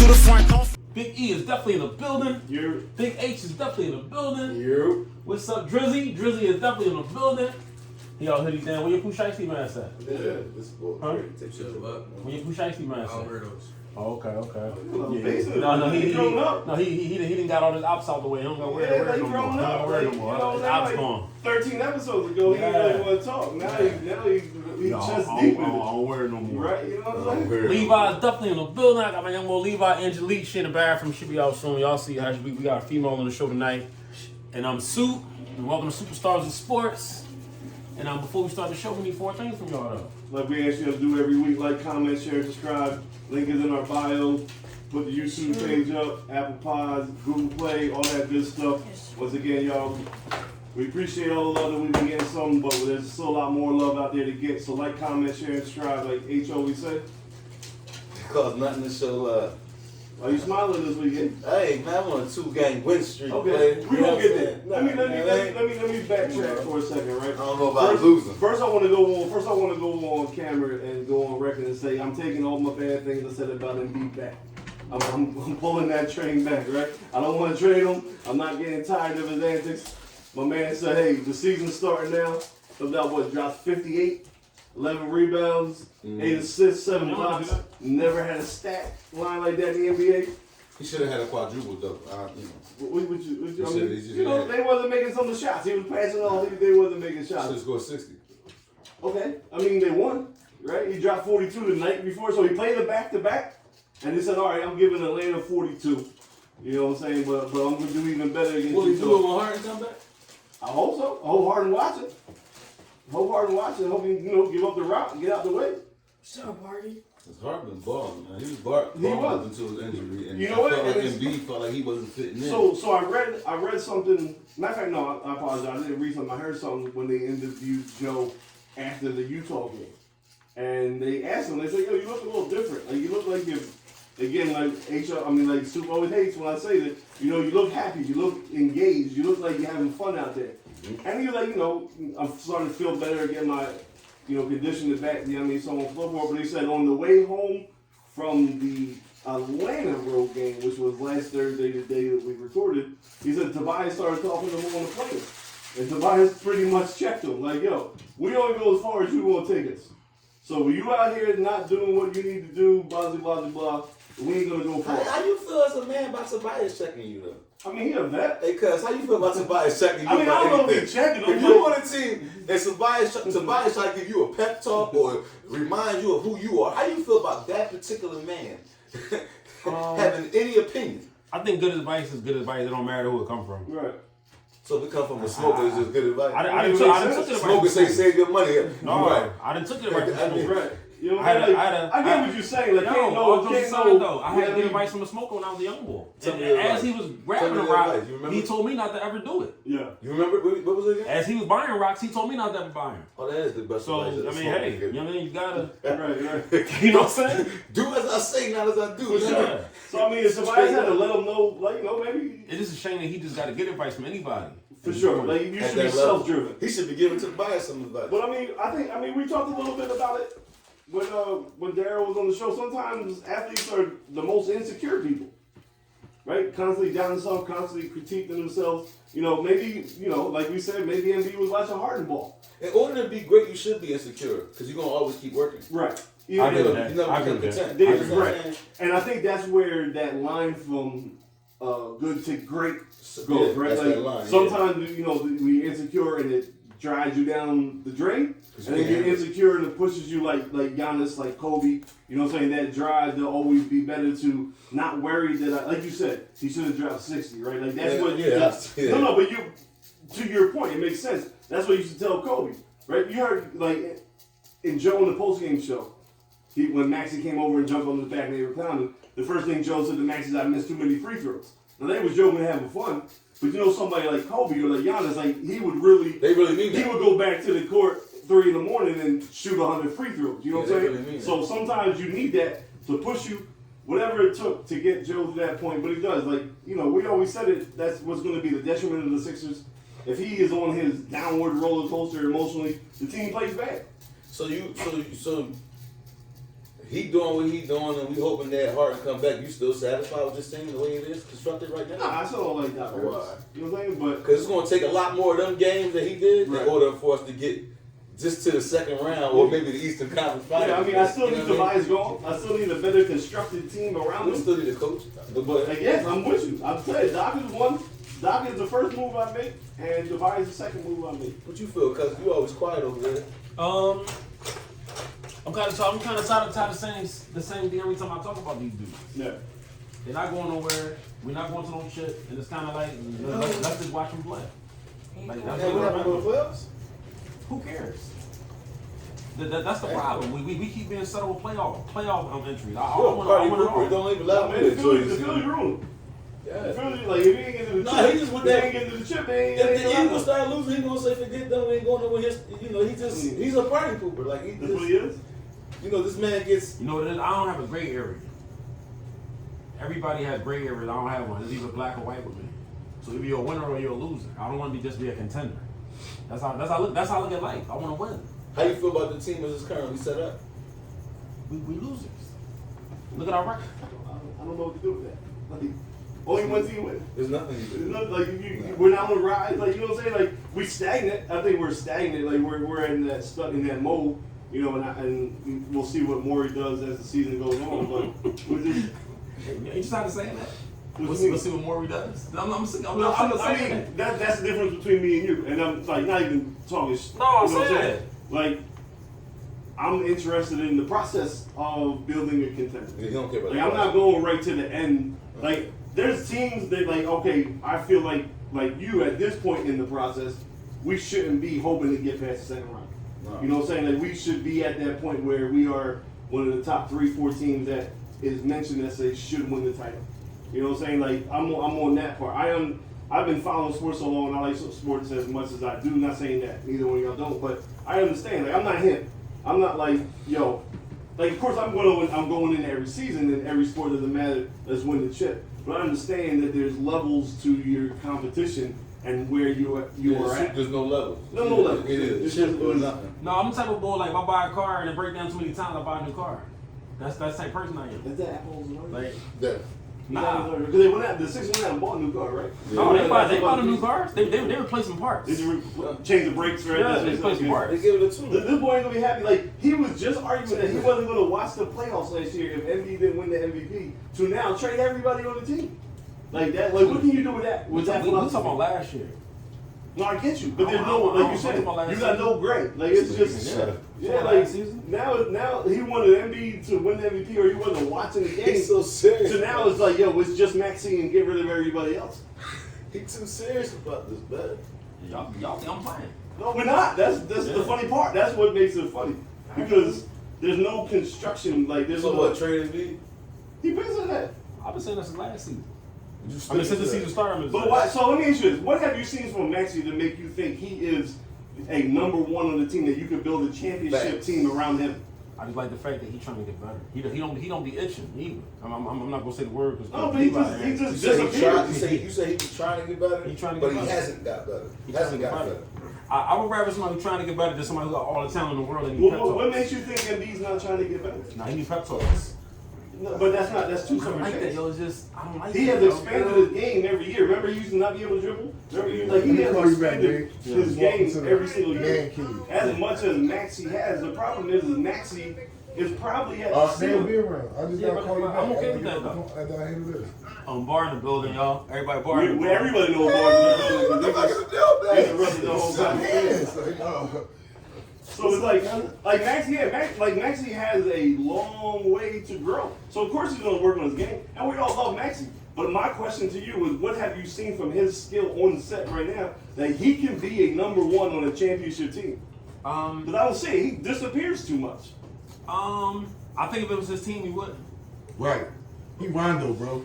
to the front. Big E is definitely in the building. You. Big H is definitely in the building. You. What's up, Drizzy? Drizzy is definitely in the building. He all hoodie down. Where your Pooh Shiesty mask at? Yeah, this boy. Huh? Take shit up. Where your Pooh Shiesty mask I don't at? wear those. Oh, okay. Basically, No, he he didn't got all his ops out the way. He don't got Yeah, wear like no more. grown He don't up. wear no Like, more. you know, His like, ops like gone. 13 episodes ago, he didn't really want to talk. Now he No, just I deep don't with wear it no it. more. Right? You know what I'm saying? Levi's definitely in the building. I got my young boy Levi, Angelique. She in the bathroom. She'll be out soon. Y'all see how we got a female on the show tonight. And I'm Soup. And welcome to Superstars of Sports. And before we start the show, we need 4 things from y'all though. Like we ask you to do every week, like, comment, share, subscribe. Link is in our bio. Put the YouTube page up, Apple Pods, Google Play, all that good stuff. Once again, y'all, we appreciate all the love that we've been getting some, but there's still a lot more love out there to get. So like, comment, share, and subscribe, like H always said. Cause nothing to show love. Are you smiling this weekend? Hey man, I'm on a 2-game win streak. Okay, man. we gonna get there. Let me I backtrack for a second, right? don't know about losing. First, I want to go on camera and go on record and say I'm taking all my bad things I said about Embiid back. I'm pulling that train back, right? I don't want to trade him. I'm not getting tired of his antics. My man said, hey, the season's starting now. Dropped 58, 11 rebounds, 8 assists, 7 blocks. Never had a stat line like that in the NBA. He should have had a quadruple though. They wasn't making some of the shots. He was passing all. They wasn't making shots. Should have scored 60. Okay, I mean they won, right? He dropped 42 the night before, so he played the back-to-back, and he said, all right, I'm giving Atlanta 42. You know what I'm saying? But I'm going to do even better against Will he Utah. do it when Harden come back? I hope so. I hope Harden watch it. Hope he, give up the route and get out the way. Shut up, Hardy. Because Harden was balling, man. He was balling until his injury. And You know what? I felt like And Embiid felt like he wasn't fitting in. So I read something. Matter of fact, no, I apologize. I didn't read something. I heard something when they interviewed Joe after the Utah game, and they asked him. They said, "Yo, you look a little different. Like you look like you're." Again, like Soup always hates when I say that. You look happy. You look engaged. You look like you're having fun out there. Mm-hmm. And he's like, I'm starting to feel better, get my, conditioning back. So on and so forth. But he said on the way home from the Atlanta road game, which was last Thursday, the day that we recorded, he said Tobias started talking to him on the plane. And Tobias pretty much checked him, like, yo, we only go as far as you want to take us. So when you out here not doing what you need to do, blah, blah, blah, blah, we ain't going to go far. How you feel as a man about Tobias checking you though? I mean, he a vet. Hey, cuz, how you feel about Tobias checking you? I mean, I don't know if anything? he's checking him. If you want a team and Tobias try to give you a pep talk or remind you of who you are, how you feel about that particular man having any opinion? I think good advice is good advice. It don't matter who it come from. Right. So if it come from a smoker, it's just good advice. I didn't took it. Smoker say save your money. No, right. I didn't took it right. Right. You know what I I mean? I get what you're saying. Like, I had to get advice from a smoker when I was a young boy. And as he was grabbing the rock, he told me not to ever do it. Yeah. You remember what was it again? As he was buying rocks, he told me not to ever buy them. Oh, that is the best. So advice. I mean, hey, you know what I mean? You gotta, Right. you know what I'm saying? Do as I say, not as I do. Yeah. So I mean, if somebody had to let him know, like, maybe. It is a shame that he just got to get advice from anybody. For sure. Like, you should be self-driven. He should be giving Tobias some advice. But I mean, we talked a little bit about it when Darryl was on the show. Sometimes athletes are the most insecure people, right? Constantly doubting themselves, constantly critiquing themselves. Maybe, like we said, maybe Embiid was watching Harden ball. In order to be great, you should be insecure because you're gonna always keep working. Right. I agree with that. You never I agree become with content. that. Right. And I think that's where that line from good to great goes, right? That's like that line, sometimes we insecure and it drives you down the drain, and then you're insecure and it pushes you like Giannis, like Kobe. You know what I'm saying? That drive to always be better, to not worry that like you said, he should have dropped 60, right? Like that's what you No, but to your point, it makes sense. That's what you should tell Kobe, right? You heard like in Joe in the postgame show, when Maxey came over and jumped on his back and they were pounding, the first thing Joe said to Maxey is, I missed too many free throws. Now they was joking and having fun, but somebody like Kobe or like Giannis, like he would really mean that. He would go back to the court 3 in the morning and shoot 100 free throws. You know what I'm saying? Really So sometimes you need that to push you, whatever it took to get Joe to that point. But he does. Like, we always said it. That's what's going to be the detriment of the Sixers. If he is on his downward roller coaster emotionally, the team plays bad. So he doing what he doing, and we hoping that Harden come back. You still satisfied with this team the way it is constructed right now? Nah, I still don't like that. Why? You know what I'm saying? But Because it's going to take a lot more of them games that he did in order for us to get just to the second round or maybe the Eastern Conference Finals. yeah, I mean, I still need Tobias going. I still need a better constructed team around We him. still need a coach. But Like, yes, I'm with you. I'm telling you, Doc is one. Doc is the first move I make, and Tobias is the second move I make. what you feel? Because you always quiet over there. I'm kind of tired of saying the same thing every time I talk about these dudes. Yeah. They're not going nowhere. We're not going to no shit, and it's kind of like let's just watch them play. Like that's Hey, what happened to the what playoffs? Who cares? That's the problem. We keep being settled with playoff entries. I Party want to Cooper know. don't even allow me The to Philly enjoy this. ruined. The Yeah. Philly, like, if he ain't getting to the Nah, chip, he just with if he that- ain't getting to the chip, they ain't If the allowed Eagles to. start losing, he gonna say forget them. Ain't going nowhere. He's a party pooper. Like he That's what just, he is. this man gets. You know what it is? I don't have a gray area. Everybody has gray areas. I don't have one. It's either black or white with me. So either you're a winner or you're a loser. I don't want to just be a contender. That's how I look at life. I want to win. How you feel about the team as it's currently set up? We losers. Look at our record. I don't know what to do with that. Like, only one team win. There's nothing you It's can do. not like we're not on the rise. Like, you know what I'm saying? Like, we stagnant. I think we're stagnant. Like, we're in that stuck in that mode. You know, and we'll see what Morey does as the season goes on. But we're just. You just had to say that. We'll We'll see what Morey does. I'm sick of I saying mean, that's the difference between me and you. And I'm like not even talking. No, I'm you know what saying saying? Like, I'm interested in the process of building a contender. He don't care about Like, I'm not going right to the end. Like, there's teams that, like, okay, I feel like you at this point in the process, we shouldn't be hoping to get past the second round. No. You know what I'm saying? Like, we should be at that point where we are one of the top 3-4 teams that is mentioned that say should win the title. You know what I'm saying? Like, I'm on that part. I've been following sports so long, and I like sports as much as I do. Not saying that neither one of y'all don't, but I understand. Like, I'm not him. I'm not like, yo. Like, of course, I'm going in every season, and every sport doesn't matter. Let's win the chip. But I understand that there's levels to your competition and where you are at. There's no level. No level. It is. It's Shit just- or nothing. No, I'm the type of boy, like, if I buy a car and it breaks down too many times, I buy a new car. That's the type of person I am. Is that apples and oranges? Like, Yeah. nah. Because they went out, the 6 went out and bought a new car, right? No, they bought a new car. They replacing parts. Did you change the brakes, right? Yeah, they replacing They parts. give it a 2. This boy ain't gonna be happy. Like, he was just arguing that he wasn't gonna watch the playoffs last year if Embiid didn't win the MVP. To now trade everybody on the team. Like that. Like, what can you do with that? With that We talking philosophy? about last year. No, I get you, but there's no, like you said, you got no gray. Like, it's just, yeah, like Last season? now he wanted Embiid to win the MVP, or he wasn't watching the game. He's so serious. So now it's like, yo, it's just Maxey and get rid of everybody else. He's too serious about this, man. Y'all think I'm playing? No, we're not. That's the funny part. That's what makes it funny because there's no construction. Like, there's So no. what? Trade Embiid? He been saying that. I've been saying this since last season. You I mean, since the season started. But why? So let me ask you this: what have you seen from Maxey to make you think he is a number one on the team that you could build a championship Facts. team around him? I just like the fact that he's trying to get better. He don't be itching either. I'm not gonna say the word because No, but he just You disappeared. say he was trying to get better, He trying to but get he better. hasn't got better. He He hasn't trying got to get better. I would rather somebody who's trying to get better than somebody who got all the talent in the world and need pep What talks. makes you think Embiid's not trying to get better? Nah, he needs pep talks. No, but that's two I don't separate like that, things. yo. It's just I don't like He that. has expanded his game every year. Remember, he used to not be able to dribble. Remember, he has expanded his game every single year. As much as Maxey has, the problem is Maxey is probably at the They'll be ceiling. around. I just Yeah, gotta but call you back. I'm okay with that, though. After I hear this. Bar in the building, y'all. Everybody bar in the building. Everybody knows Barnes. I'm not gonna do He's that. arrested the whole time. Yes, like, oh. So it's like Maxey, Maxey has a long way to grow. So of course he's gonna work on his game, and we all love Maxey. But my question to you is, what have you seen from his skill on the set right now that he can be a number one on a championship team? Because I don't see it. He disappears too much. I think if it was his team, he would. Right. He Rondo, bro.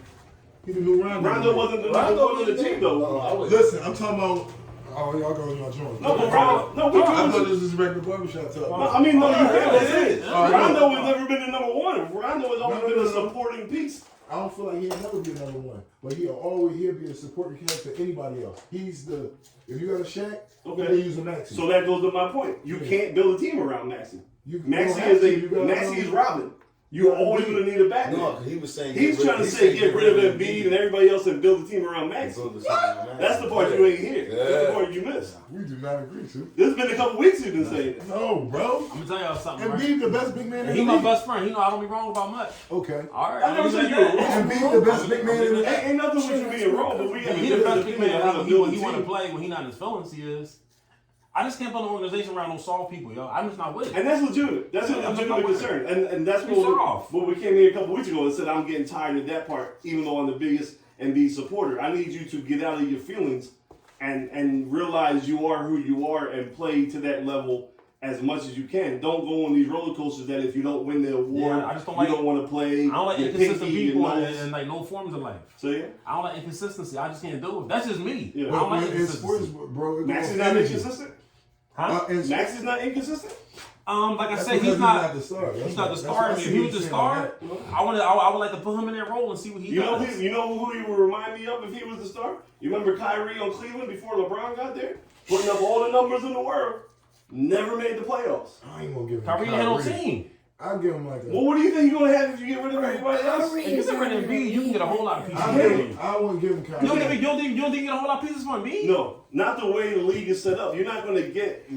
He the new Rondo. Rondo wasn't the number one on the team though. Listen, I'm talking about. Oh, y'all go in my joint. No, but Rondo, no, we I thought good. this was regular barbershop talk. No, I mean, no, you can't. It is. Rondo has never been the number one. Rondo has always been a supporting piece. I don't feel like he'll never be number one, but he'll be a supporting character to anybody else. He's the if you got a Shaq, Okay. they use a Maxey. So that goes to my point. You can't build a team around Maxey. You Maxey don't have is to. You gotta Maxey is Robin. You always going to need a back. No, he was saying he's trying to say get rid of Embiid and everybody else and build a team around Maxey. That's the part you ain't hear. That's the part you missed. We do not agree to. This has been a couple weeks you've been saying it. No, bro. I'm gonna tell y'all something. Embiid the best big man in the He league. my best friend. He know I don't be wrong about much. Okay. All right. I never said you were wrong. Embiid the best big man in the league. Ain't nothing with you being wrong, but we have He a the different best big man opinion on how to he build a want to team. play when he not in his feelings. He is. I just can't build an organization around no soft people, yo. I'm just not with it. And that's legitimate. That's a legitimate concern. And that's soft. what we came here a couple weeks ago and said, I'm getting tired of that part, even though I'm the biggest Embiid supporter. I need you to get out of your feelings and realize you are who you are and play to that level as much as you can. Don't go on these roller coasters that if you don't win the award, Yeah, I just don't you like- don't want to play. I don't like you're inconsistent picky, people you're and like no forms of life. So yeah, I don't like inconsistency. I just can't do it. That's just me. Yeah. I don't like In sports, inconsistency. bro, it Max goes is not energy. inconsistent. Huh? Max is not inconsistent. Like I That's said, because he's not. the star. He's not the star. If he was the star, I would like to put him in that role and see what he does. You know who he would remind me of if he was the star? You remember Kyrie on Cleveland before LeBron got there? Putting up all the numbers in the world. Never made the playoffs. I ain't gonna give him Kyrie had no team. I'll give him like a. Well, what do you think you're going to have if you get rid of everybody else? Kyrie If you get rid of Embiid, you can get a whole lot of pieces. I wouldn't give him Kyrie. You don't think you get a whole lot of pieces from Embiid? No, not the way the league is set up. You're not going to get,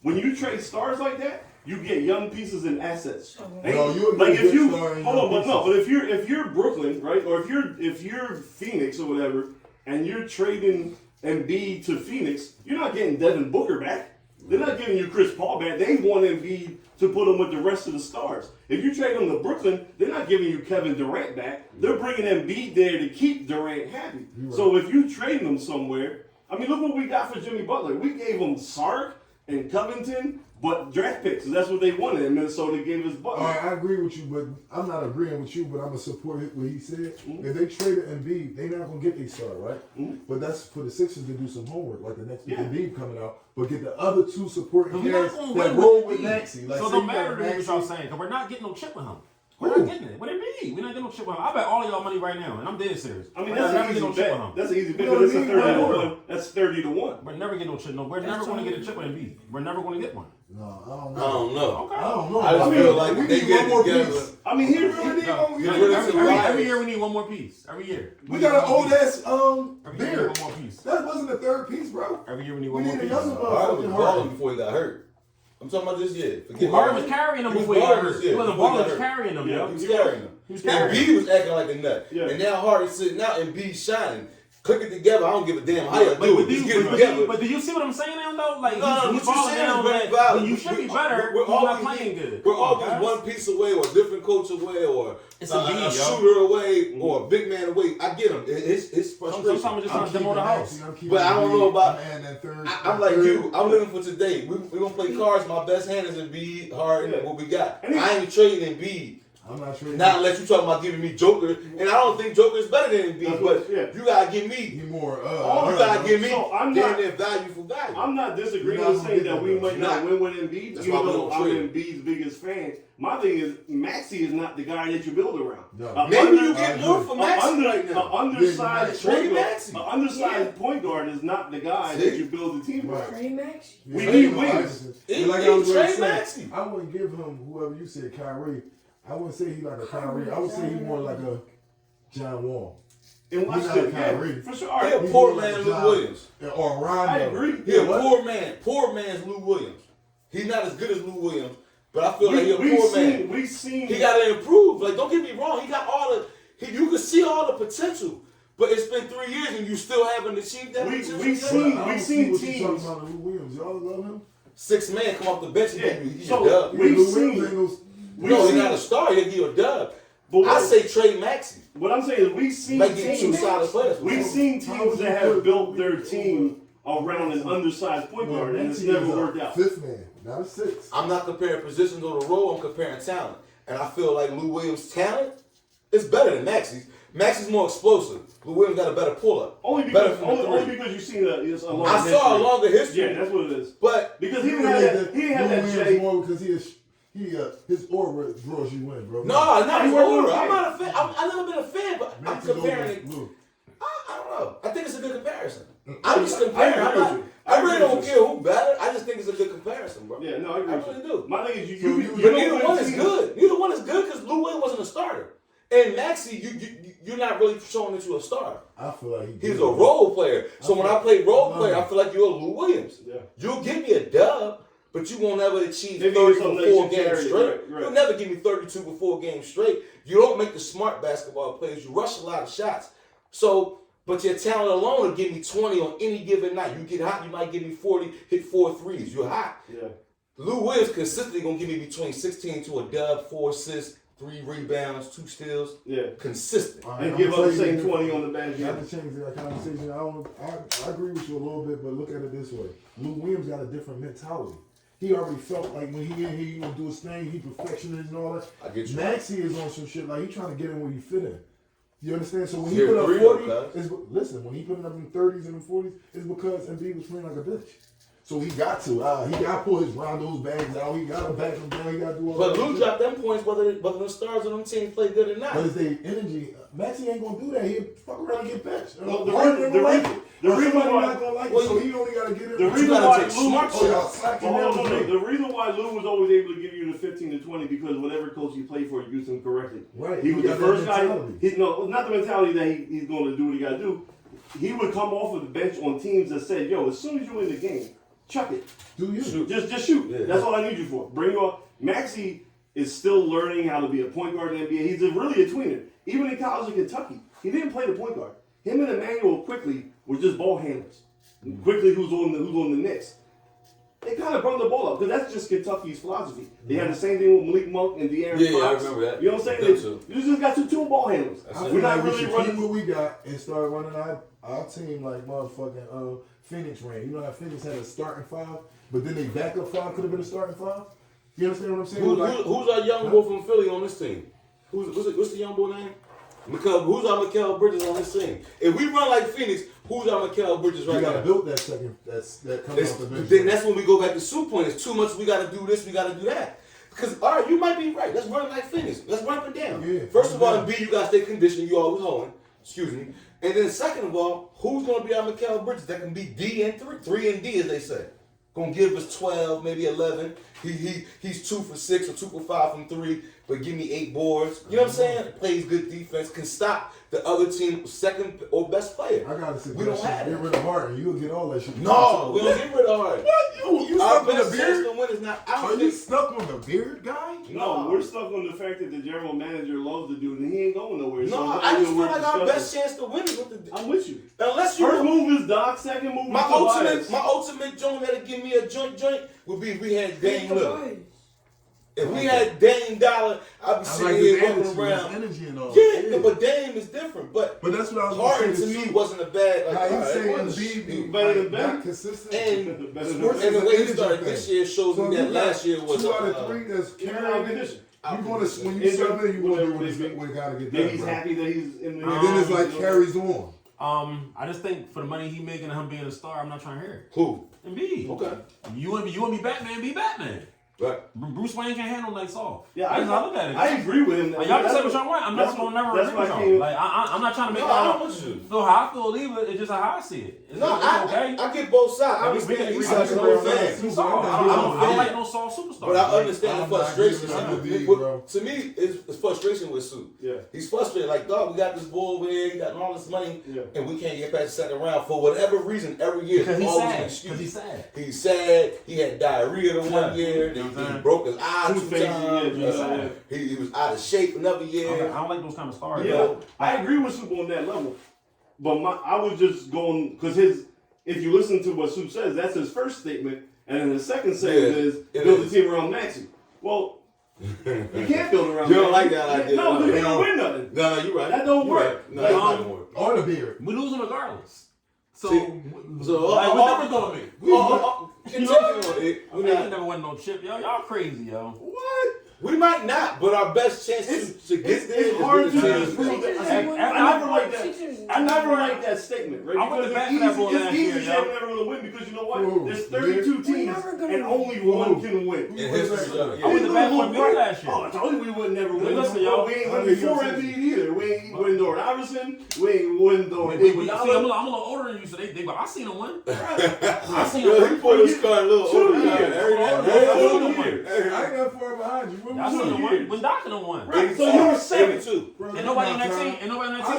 when you trade stars like that, you get young pieces and assets. No, you're like gonna if you get star and hold on, young but no, pieces. but if you're Brooklyn, right, or if you're Phoenix or whatever, and you're trading Embiid to Phoenix, you're not getting Devin Booker back. They're not giving you Chris Paul back. They want Embiid to put him with the rest of the stars. If you trade him to Brooklyn, they're not giving you Kevin Durant back. They're bringing Embiid there to keep Durant happy. Right. So if you trade him somewhere, I mean, look what we got for Jimmy Butler. We gave him Sark and Covington, but draft picks. That's what they wanted, and Minnesota gave us Butler. All right, I agree with you, but I'm not agreeing with you. But I'm gonna support what he said. Mm-hmm. If they traded Embiid, they're not gonna get their star, right? Mm-hmm. But that's for the Sixers to do some homework, like the next Yeah. Embiid coming out. But get the other two supporting We're not cast gonna that win roll with with Maxey. Like, so it say don't you got matter to me what Maxey- y'all saying, because we're not getting no chip with him. We're Who? not getting it. What do you mean? We're not getting no chip with him. I bet all of y'all money right now, and I'm dead serious. I mean, We're that's never an getting easy no chip with bet. him. That's an easy bet You because it's know a what I 30 to mean? 1. That's 30 to 1. We're never getting no chip. No, we're never going to get a chip with Embiid. We're never going to get one. No, I don't I know. don't know. Okay. I don't know. I just mean, feel like we they need get one more together. piece. I mean, he really We need No. one. Get we rid need- of some every- guys. Every year we need one more piece. Every year. We got an old ass Every year we beard. need one more piece. That wasn't the third piece, bro. Every year we need We one more need a piece. younger Harden was motherfucking balling Harden. before he got hurt. I'm talking about this year. Forget Harden was carrying them He was before he got balling hurt. this He year wasn't before balling, he got was hurt. carrying them, Yeah. yo. He was carrying them. He was And carrying B was acting like a nut. Yeah. And now Harden's sitting out and B shining. Click it together. I don't give a damn how you do it. Just get it together. But do you see what I'm saying now, though? Like, No, he's what you're falling saying down, is very but valid. you should be better. We're He's not always playing good. We're Come on, always guys. one piece away, or a different coach away, or It's a a beat, yo. shooter away, or a big man away. I get him. It's frustration. Sometimes we're just I'm trying to demo the keeping house. Maxey, I'm keeping But I don't Embiid. know about- I'm adding that third. I'm like you. I'm living for today. We're going to play cards. My best hand is Embiid, Harden, Yeah. what we got. And he- I ain't trading Embiid. I'm not trading. Not unless you talking about giving me Joker. And I don't think Joker is better than Embiid. That's But what- yeah. you got to give me. He more. You got to give me So I'm damn not- near value for value. I'm not disagreeing You're not with gonna saying get that we that, might though. not win with Embiid, That's even why we though don't I'm trade. Embiid's biggest fan. My thing is, Maxey is not the guy that you build around. No. Maybe you get more for An Maxey right now. undersized Trade point guard. Maxey. An undersized point guard is not the guy that See? you build a team around. Trey Maxey. We need wings. And like He I was gonna trade say, Maxey. I wouldn't give him whoever you said, Kyrie. I wouldn't say he like a Kyrie. I would say he more like a John Wall. And He's watch not this, Kyrie. yeah, for sure. All He right. a poor man Lou John- Williams. Or Rondo. I agree. He a What? poor man's Lou Williams. He's not as good as Lou Williams, but I feel like he a We've poor man. seen. He got to improve. Like, don't get me wrong. He got all the. You can see all the potential, but it's been 3 years and you still haven't achieved that We- potential. we've yet. seen- I don't we've see seen what you teams- talking about Lou Williams. Y'all love him? 6 man come off the bench and Yeah. give you So, a dub. We've Lou seen- Williams ain't no. No, he's seen- not a star. He'll give you a dub. But I say trade Maxey. what I'm saying is we've seen Like get two teams. solid players. We've seen teams that have built their team around an undersized point guard, and it's never worked out. Fifth man, not a six. I'm not comparing positions or the role. I'm comparing talent, and I feel like Lou Williams' talent is better than Maxey's. Maxey's more explosive. Lou Williams got a better pull-up. Only Better because from the only three. because you've seen a longer I saw a history. longer history. Yeah, that's what it is. But Because he didn't have that. He didn't have Lou that Williams J. more because his aura draws you in, bro. no, not he his wasn't aura. a I'm fan. not a fan. I've never been a fan, but I'm Maxey comparing over it. Lou. I don't know. I think it's a good comparison. I'm just I comparing. agree I'm with not, you. I really don't care who better. I just think it's a good comparison, bro. Yeah, no, I agree. I with really you. do. My thing is But neither one is good. Neither one is good because Lou Williams wasn't a starter. And Maxey, you're not really showing that you're a starter. I feel like He's a role player. So when I play role player, I feel like you're a Lou Williams. Yeah. You'll give me a dub, but you won't ever achieve Maybe 30 some for 4 nation games charity, straight. right. You'll never give me 32 for 4 games straight. You don't make the smart basketball plays. You rush a lot of shots. So, but your talent alone will give me 20 on any given night. You get hot, you might give me 40, hit 4 threes. You're hot. Yeah. Lou Williams consistently going to give me between 16 to a dub, 4 assists, 3 rebounds, 2 steals. Yeah. Consistent. And give up the same 20 on the bench. Not to change that conversation. I agree with you a little bit, but look at it this way. Lou Williams got a different mentality. He already felt like when he in here, he gonna do his thing. He perfectionist and all that. I get you. Maxey is on some shit like he trying to get in where he fit in. You understand? So when he Here, put up 3 40, of listen, when he put up in 30s and 40s, it's because Embiid was playing like a bitch. So he got to pull his Rondo's bags out. He got to back him down. He got to do all But that. Lou shit. dropped them points whether the stars on them teams play good or not. But it's their energy. Maxey ain't gonna do that. He'll fuck around and get benched. Well, The reason why not gonna like it, so he only gotta get it. The reason gotta why take Lou, smart shots. the reason why Lou was always able to give you the 15 to 20 because whatever coach he played for, he used him correctly. Right. He was the got that first guy. mentality. Not the mentality that he's going to do what he got to do. He would come off of the bench on teams that said, "Yo, as soon as you're in the game, chuck it, Do you? Shoot. just shoot. Yeah. That's all I need you for. Bring you up." Maxey is still learning how to be a point guard in the NBA. He's really a tweener. Even in college in Kentucky, he didn't play the point guard. Him and Emmanuel quickly were just ball handlers. Quickly, who's on the Knicks? They kind of brought the ball up because that's just Kentucky's philosophy. They had the same thing with Malik Monk and De'Aaron Yeah, Fox. I remember that. You know what I'm Them saying? two. You just got two ball handlers. I We're feel not like we really should keep running. what we got and start running our team like motherfucking Phoenix ran. You know how Phoenix had a starting 5, but then they backup 5 could have been a starting 5? You understand what I'm saying? Who's our young boy from Philly on this team? What's the young boy name? Who's our Mikal Bridges on this team? If we run like Phoenix, who's our Mikal Bridges You right gotta now? build that second. That comes off the bench. Then that's when we go back to Soup point. It's too much. We got to do this. We got to do that. Because all right, you might be right. Let's run it like Phoenix. Let's run up and down. Yeah, First of all, yeah. B, you got to stay conditioned. You always holding. Excuse me. And then second of all, who's going to be our Mikal Bridges that can be D and 3 and D as they say. Gonna give us 12, maybe 11. He's 2 for 6 or 2 for 5 from 3, but give me 8 boards. You know what I'm saying? Plays good defense, can stop the other team's second or best player. I gotta say, We don't have get it. rid of Harden. You'll get all that shit. No, we don't get rid of Harden. What? You Our stuck on best the chance beard? to win is not out. Are you stuck on the beard guy? No, we're stuck on the fact that the general manager loves the dude and he ain't going nowhere. No, So I just feel we're like our discussing. best chance to win is with the. I'm with you. Unless you. First move is Doc. Second move is My Tobias. ultimate joint that'll give me a joint would be if we had Dame Lillard. If we Okay. had Dame Dollar, I'd be I sitting like here his walking energy, around. his energy and all. Yeah, but Dame is different. But that's what I was Harden gonna to say. me wasn't a bad. Like, How all you right, saying it wasn't Embiid be better than like, Ben? not consistent? And Better than Sports Ben. and the is way an he started energy this thing. year shows me you that got last year was 2 out of 3 that's Even carrying out it. condition. You gonna when you sub in, you gonna do what it gotta get Maybe done. he's bro. happy that he's in the. And then it's like carries on. I just think for the money he making and him being a star, I'm not trying to hear it. Who? Embiid. Okay. You want to be Batman? Be Batman. Right. Bruce Wayne can't handle nights off. Yeah, That's how I look at it. I agree with him. Like, y'all can say what y'all want. I'm not gonna never agree with y'all. Like I'm not trying to make No, I y'all don't want you. feel how I feel either. It's just how I see it. It's, No, it's okay. I get both sides. I Like, we understand can- he's we can such an agree old on fan. that. Soft. I don't like no soft superstar. But I understand the I'm not frustration. agreeing with you, But bro. to me, it's frustration with Sue. Yeah. He's frustrated. Like, dog, we got this boy over here, he got all this money, Yeah. and we can't get past the second round for whatever reason every year. Because he's Always an sad. excuse. Because he's sad. He's sad. He had diarrhea the one year. You know what I'm He saying? broke his eye Two 2 phases, times. yeah. He was out of shape another I year. don't like those kind of stars. Yeah, I agree with Soup on that level. But I was just going because if you listen to what Soup says, that's his first statement, and then the second statement is it build is. the team around Maxey. Well, you can't build around. You don't Maxey. like that idea. No, because you No. don't win nothing. No, you're right. That don't You're work. right. No, Like, that's not gonna work. Or the beard. We lose them regardless. So, See, like, what difference gonna make? Continue on it. We never win no chip, yo. Y'all crazy, yo. What? We might not, but our best chance to get there It's is hard with to the team. disprove that. After I never like that. I never like that statement, right? I went to Because bat it's for that boy easy, last it's easy year, to say yo. we're never going to win because you know what? Who? There's 32 teams never gonna and only one can win. In history, I went to bat for Embiid last year. Oh, I told you we would never win. Listen, Well, y'all. we ain't win before Embiid either. We ain't win during Iverson. We ain't win during See, I'm a Iguodala. little older than you, so I seen him win. I seen Yo, him he put his car a little over years. here. I ain't that far behind you. When I was seen him you? win. When Doctor done won. Right, so you were 7. 82. And nobody on that team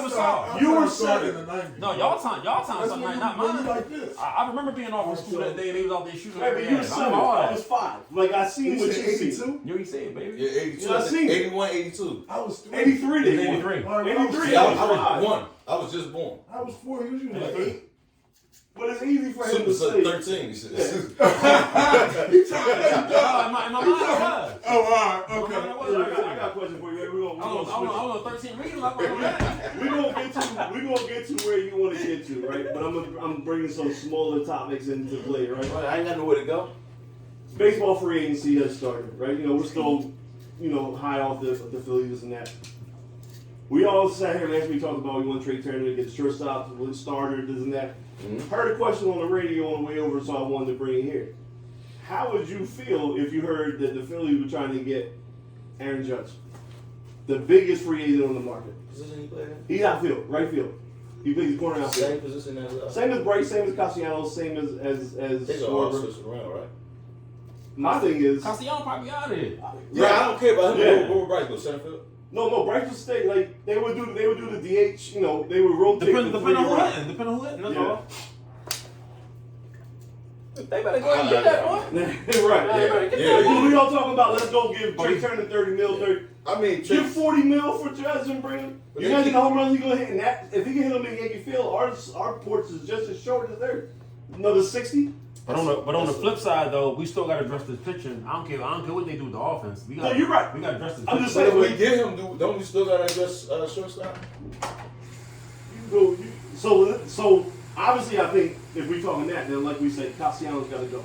was soft. You were starting in seven. the 90s. No, y'all time something like not mine. like this. I remember being off of school that day and they was out there shooting. Right, but you were 7. I was 5. Like, I seen You what said you see. 82? You already said, baby. Yeah, 82. Yeah, I seen it. 81, 82. I was 3. 83 they won. 83. 83 See, I I was was 5. 1. I was just born. I was 4. You was like 8. But it's easy for him Super to say. 13. He said. In my mind, it was. Oh, all right. In my mind, it was. I got a question for you. Man. I was 13 reading like that. We're gonna get to where you want to get to, right? But I'm bringing some smaller topics into play, right? I ain't got nowhere to go. Baseball free agency has started, right? You know, we're still, high off the Phillies, this and that. We all sat here last week talking about we want to trade Turner to get shortstop, starter, this and that. Mm-hmm. Heard a question on the radio on the way over, so I wanted to bring it here. How would you feel if you heard that the Phillies were trying to get Aaron Judge, the biggest free agent on the market? Position he played in? He's outfield, right field. He plays corner outfield. Same position as Same as Bryce, same as Castellanos, same as They go all Schwarber. switch around, right? My thing is, Castellanos probably out of here. Yeah, I don't care about him. Yeah. Where would Bryce go? Center field? no, Bryce would stay. Like they would do the DH. They would rotate. Depending on who hitting. Depending on who hitting. That's Yeah. all. They better go ahead and get that boy. Right. Yeah. But we all talking about let's go give Trey Turner 30 mil. 30. I mean, Give 40 mil for Judge and bring him. You imagine the home runs he gonna hit in that. If he can hit them in Yankee Field, our porch is just as short as theirs. Another 60. But on the flip side though, we still got to address this pitching. I don't care what they do with the offense. We got. No, you're right. We got to address this. I'm just But saying. if we get him, don't we still got to address shortstop? So obviously, I think if we're talking that, then like we said, Castellanos got to go,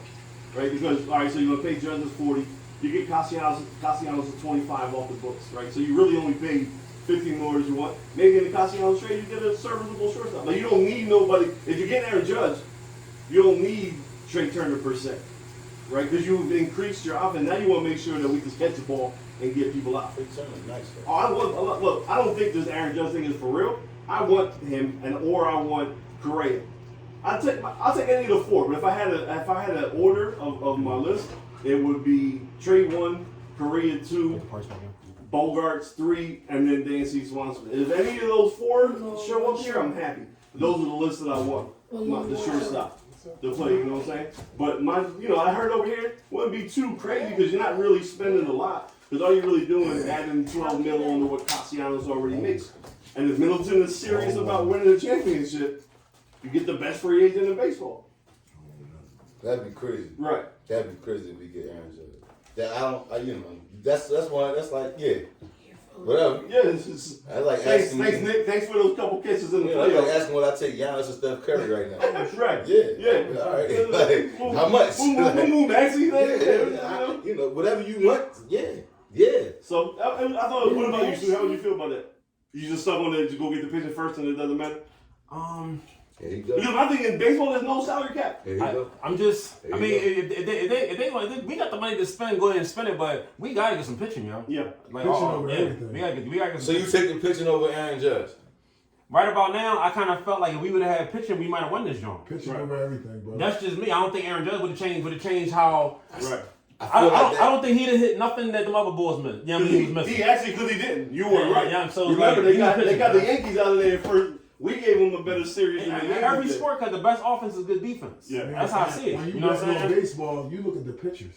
right? Because all right, so you're gonna pay Judges 40, you get Castellanos at 25 off the books, right? So you really only pay 15 more as you want. Maybe in the Castellanos trade, you get a serviceable shortstop. But you don't need nobody. If you get Aaron Judge, you don't need Trey Turner per se, right? Because you've increased your offense. Now you want to make sure that we can catch the ball and get people out. Trey Turner, nice. Oh, look, I don't think this Aaron Judge thing is for real. I want him, or I want Correa. I'll take any of the 4. But if I had an order of my list, it would be Trey 1, Correa 2, Bogarts 3, and then Dancy Swanson. If any of those 4 show up here, I'm happy. Those are the lists that I want. The shortstop to play, you know what I'm saying? But I heard over here wouldn't be too crazy because you're not really spending a lot. Because all you're really doing is adding 12 mil on to what Castellanos already makes. And if Middleton is serious about winning the championship, you get the best free agent in baseball. That'd be crazy. Right. That'd be crazy if we get Aaron Judge. That's like, yeah. Whatever. Yeah, it's That's like thanks, asking Nick. Thanks for those couple catches in the That's like playoffs. asking what I take Giannis or Steph Curry right now. That's right. Yeah. All right. Like, how much? Boom, Maxie. Yeah. Whatever you want. Yeah. So I thought, what about you, Stu? How would you feel about that? You just stuck on it to go get the pitcher first, and it doesn't matter. There you go. Because I think in baseball there's no salary cap. There you go. I'm just. There I you mean, go. if they want, we got the money to spend. Go ahead and spend it, but we gotta get some pitching, yo. Yeah. Like, Pitching over everything. We gotta get. So you taking pitching over Aaron Judge? Right about now, I kind of felt like if we would have had pitching, we might have won this joint. Pitching over everything, bro. That's just me. I don't think Aaron Judge would have changed how. Right. I don't think he'd have hit nothing that the other Bulls missed. Yeah, he was missing. He actually, because he didn't. You were right. Yeah, so remember, like, they got the Yankees out of there first. We gave them a better series than the Yankees Every did. sport, because the best offense is good defense. Yeah. That's how I see it. When You know what I'm on saying? baseball, you look at the pitchers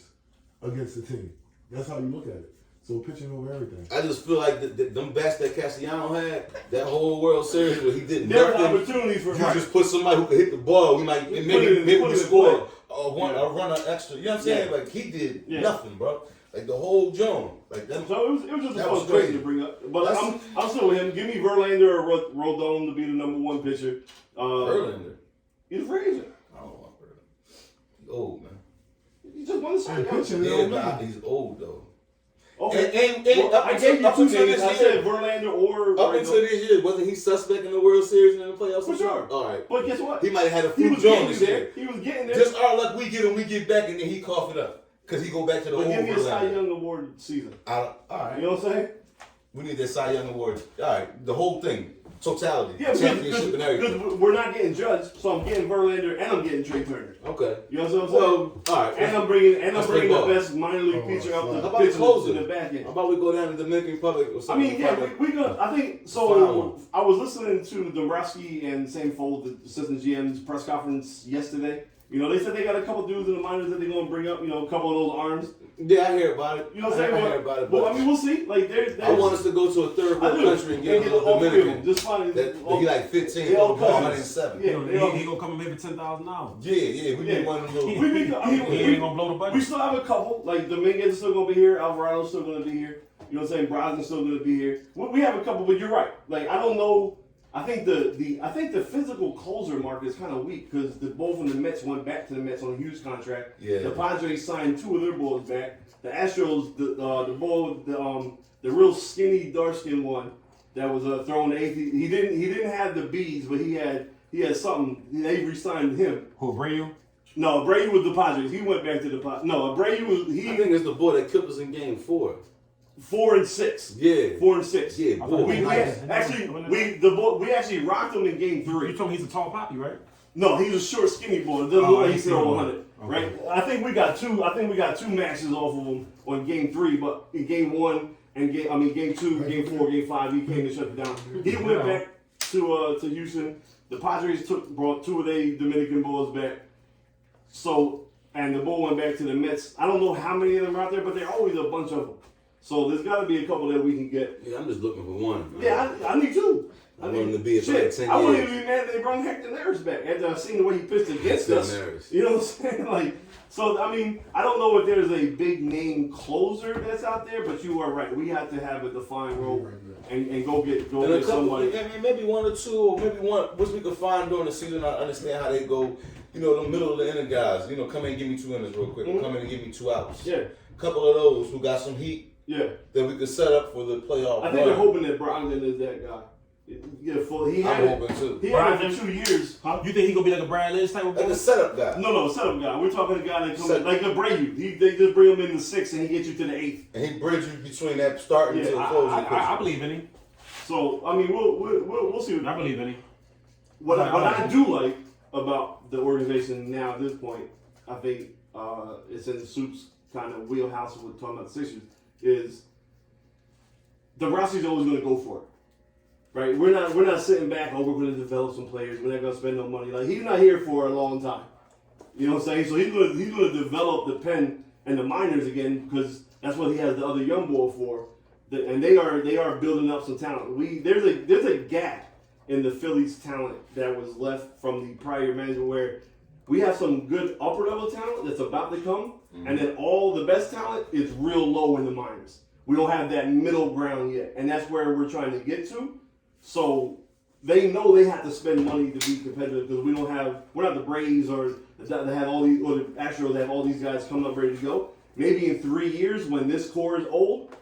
against the team. That's how you look at it. So pitching over everything. I just feel like them bats that Castellanos had, that whole World Series where he did There were nothing. opportunities for You just put somebody who could hit the ball. We might maybe we score a run extra. You know what I'm saying? Yeah. Like he did Yeah. nothing, bro. Like the whole Joan. Like that. So it was just a That fun was question crazy. to bring up. But I'm still with him. Give me Verlander or Rodon to be the number 1 pitcher. Verlander. He's a free agent. I don't want Verlander. He's old, man. He just won the Cy And Young. pitching, Yeah, but he's old though. Okay. And Well, up I until- gave you up 2 until names. this I year- said Verlander or Up until this year, wasn't he suspect in the World Series and in the playoffs? For sure. All right. But guess what? He might have had a He few was Jones getting this there. year. He was getting there. Just our luck, we get back, and then he cough it up because he go back to the But old give me a Cy Verlander. Young award season. All right. You know what I'm saying? We need that Cy Young Award. All right, the whole thing, totality, Yeah, championship and everything. because we're not getting judged, so I'm getting Verlander and I'm getting Trey Turner. Okay. You know what I'm saying? Well, all right. And I'm bringing let's the play ball. best minor league pitcher out How the about we pitcher close in it? the back end. How about we go down to the Dominican Republic or I something? mean, yeah, we gonna. I think Fine so. one. I was listening to Dombrowski and Sam Fold, the assistant GM's press conference yesterday. You know, they said they got a couple dudes in the minors that they're gonna bring up. You know, a couple of those arms. Yeah, I hear about it. You know what I'm saying? I hear about it. Well, But I mean, we'll see. Like, there's I want us to go to a third world country and get a little Dominican. Just find That he like 15, They all ball cousins. 107. Yeah. He gonna come and maybe $10,000. Yeah, we need one of those. We He ain't gonna blow the we budget. still have a couple. Like Dominguez is still gonna be here. Alvarado's still gonna be here. You know what I'm saying? Brosnan's still gonna be here. We have a couple, but you're right. Like I don't know. I think the physical closer market is kind of weak because both of the Mets went back to the Mets on a huge contract. Yeah. The Padres signed 2 of their boys back. The Astros, the ball, the real skinny, dark skinned one that was thrown to 8th. He didn't have the B's, but he had something. They re-signed him. Who, Abreu? No, Abreu was the Padres. He went back to the Padres. No, Abreu was I think it's the boy that killed us in game 4. 4 and 6. Yeah. 4 and 6. Yeah, boy. We actually rocked him in game You 3. told me he's a tall poppy, right? No, he's a short, skinny boy. Doesn't look like he's he's 100, okay. right? I think we got 2 matches off of him on game 3, but in game 1 and game 2, game 4, game 5, he came and shut it down. He went back to Houston. The Padres brought 2 of their Dominican boys back. So, and the ball went back to the Mets. I don't know how many of them are out there, but there are always a bunch of them. So there's got to be a couple that we can get. Yeah, I'm just looking for one. Man. Yeah, I need 2. I want him to be for shit. like 10 I wouldn't years. even be mad if they brought Hector Neris back after I seen the way he pitched against Hector us. Neris. You know what I'm saying? Like, so I mean, I don't know if there's a big name closer that's out there, but you are right. We have to have a defined role and go get And a couple, somebody. I mean, maybe 1 or 2, or maybe one, which we could find during the season. I understand how they go. You know, the middle of the inning guys. You know, come in and give me 2 innings real quick. Mm-hmm. Come in and give me 2 outs. Yeah, A couple of those who got some heat yeah. that we could set up for the playoff. I think they're hoping that Brogdon is that guy. Yeah, he had I'm hoping too. He had it for 2 years. Huh? You think he gonna be like a Brad Lynch type of Like guy? a setup guy. No, setup guy. We're talking a guy that comes Set- like Abreu. They just bring him in the 6th and he gets you to the 8th. And he bridges you between that starting Yeah, to the closing. I believe in him. So I mean, we'll see. I believe in him. What I do like about the organization now at this point, I think it's in the Soup's kind of wheelhouse with talking about the Sixers, is Dombrowski's always going to go for it. Right? We're not sitting back, we're going to develop some players. We're not going to spend no money. Like, he's not here for a long time. You know what I'm saying? So he's going to develop the pen and the minors again because that's what he has the other young boy for. And they are building up some talent. There's a gap in the Phillies' talent that was left from the prior management where we have some good upper level talent that's about to come, and then all the best talent is real low in the minors. We don't have that middle ground yet, and that's where we're trying to get to. So they know they have to spend money to be competitive because we're not the Braves or that have all these, or the Astros that have all these guys coming up ready to go. Maybe in 3 years when this core is old,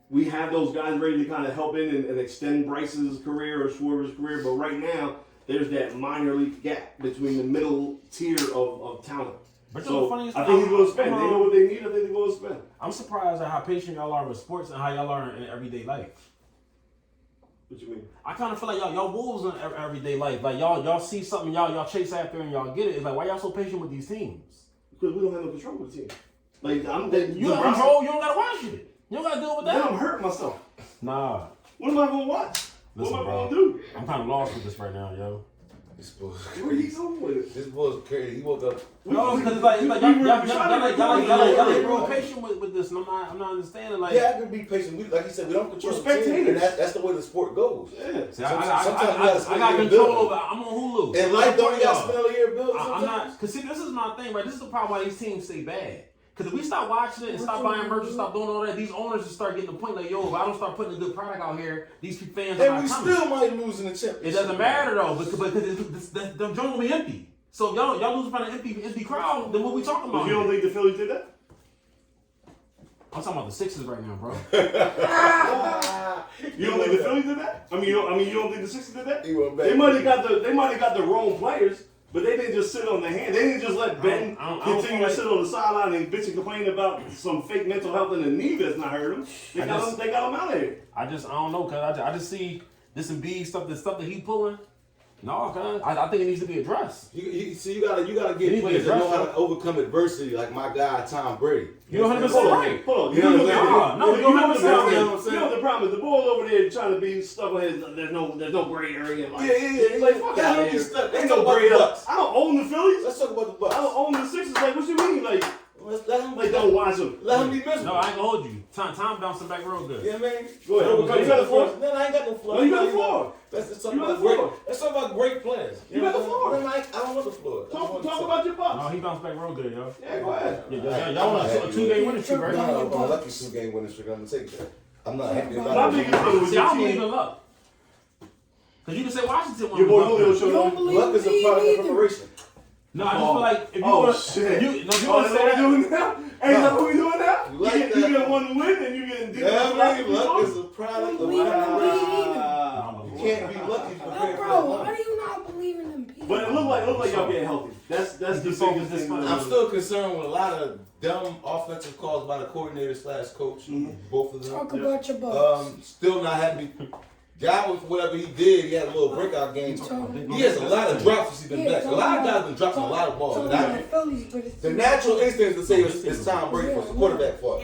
we have those guys ready to kind of help in and extend Bryce's career or Schwarber's career. But right now, there's that minor league gap between the middle tier of talent. But So the funniest I thing, think he's going to spend. They know what they need. I think they're going to spend. I'm surprised at how patient y'all are with sports and how y'all are in everyday life. What you mean? I kind of feel like y'all wolves in everyday life. Like y'all see something y'all chase after and y'all get it. It's like, why y'all so patient with these teams? Because we don't have no control of the team. Like You got control. You don't gotta watch it. You don't gotta deal with Then that. I'm hurting myself. Nah. What am I going to watch? Listen, what am I bro. going to do? I'm kind of lost with this right now, yo. This boy's Where are you crazy. going with it? This boy's crazy. He woke up. No, because it's like y'all ain't real patient with this, and I'm not understanding. Like, Yeah, I can be patient. Like you said, we don't control We're the team, and spectators. that's the way the sport goes. Yeah. see, Sometimes you gotta I spend got your control building. over. I'm on Hulu. And life don't Fuck got y'all. spend all year building. I'm sometimes. not, cause see, this is my thing, right? This is the problem why these teams stay bad. Cause if we stop watching it and stop buying merch and stop doing all that, these owners just start getting the point like, yo, if I don't start putting a good product out here, these fans are And not we coming. still might lose in the championship. It doesn't matter though, because the joint will be empty. So if y'all lose by an empty crowd, then what we talking But about? you don't think the Phillies did that? I'm talking about the Sixers right now, bro. You don't think the Phillies did that? I mean, you don't think the Sixers did that? He went back. They might have got the wrong players, But they didn't just sit on their hand. They didn't just let Ben I don't continue feel to sit on the sideline and bitch and complain about some fake mental health in the knee that's not hurt him. They got him out of here. I don't know, cause I just see this Embiid stuff, the stuff that he pulling. No, cause I think it needs to be addressed. You gotta get players that know how to overcome adversity, like my guy Tom Brady. You're 100% right. Hold on. You know what I'm saying? You know the problem is the ball over there trying to be stuck on his. There's no gray area. Like, Yeah. Like fuck out of here. Ain't no gray area. I don't own the Phillies. Let's talk about the Bucks. I don't own the Sixers. Like what you mean? Like don't watch them. Let him be miserable. No, I ain't gonna hold you. Tom bouncing back real good. Yeah, man. Go ahead. You got the floor. No, I ain't got no floor. No, you got the floor. Let's talk You got about the floor. great. Let's talk about great players. You got the floor. No, I don't want the floor. Talk about your Bucks. No, he bounced back real good, yo. Yeah, go ahead. Yeah, y'all want a 2-game winning streak, right? No, I'm a lucky 2-game winning streak. I'm gonna take that. I'm not happy My about it. biggest thing was See, I your don't believe team. in luck. Cause you can say Washington won. Your boy the Julio luck. showed don't up. believe Luck is a me product of either. preparation. No, I just feel like if you Oh want shit! if you That's want to say what that, we doing now? Hey, that's what we doing now? You like You that? get one win and you getting deep. Yeah, man, luck is a product of Believe in preparation. Embiid You can't be lucky for either. Bro, how do you not believe in them people? But it look like y'all getting healthy. That's the biggest thing. I'm still concerned with a lot of dumb offensive calls by the coordinator / coach. Both of them. Talk about your Bucks. Still not happy. Guy with whatever he did, he had a little breakout game. He has a lot of drops since he's been back. A lot of guys have been dropping a lot of balls. Talk about the Phillies, but it's The natural instinct is to say it's Tom Brady for quarterback fault.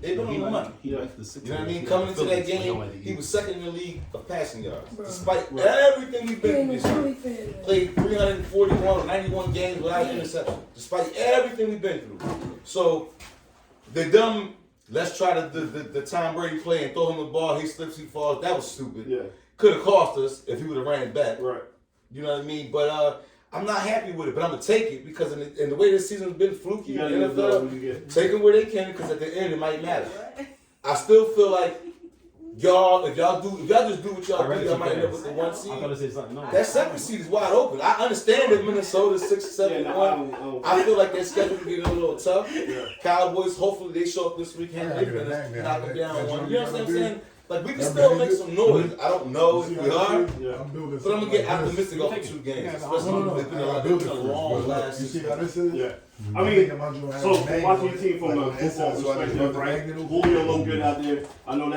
They don't know money. he likes the Sixers. You know what I mean? Coming into that game, he was second in the league of passing yards. Bro. Despite everything he's been being through a this Philly year. fan. Played 341 or 91 games without an interception. Despite everything we've been through. So, the dumb, let's try the Tom Brady play and throw him the ball, he slips, he falls. That was stupid. Yeah. Could have cost us if he would have ran it back. Right. You know what I mean? But I'm not happy with it. But I'm going to take it because in the way this season's been fluky You in the gotta NFL, take them where they can because at the end it might matter. I still feel like if y'all just do what y'all do, y'all might end up with the 1 seed. I thought it said something. No. That second seed is wide open. I understand that Minnesota's 6-7-1. I feel like their schedule can get a little tough. Cowboys, hopefully they show up this weekend. They're going to knock them down one. You know what I'm saying? Like, we can still make some noise. I don't know if we are, I'm building but I'm going to get optimistic off the 2 games. Especially it's been a long last You see season. how this is? Yeah. I mean, so watching your team from a football perspective, right? Julio look good out there. I know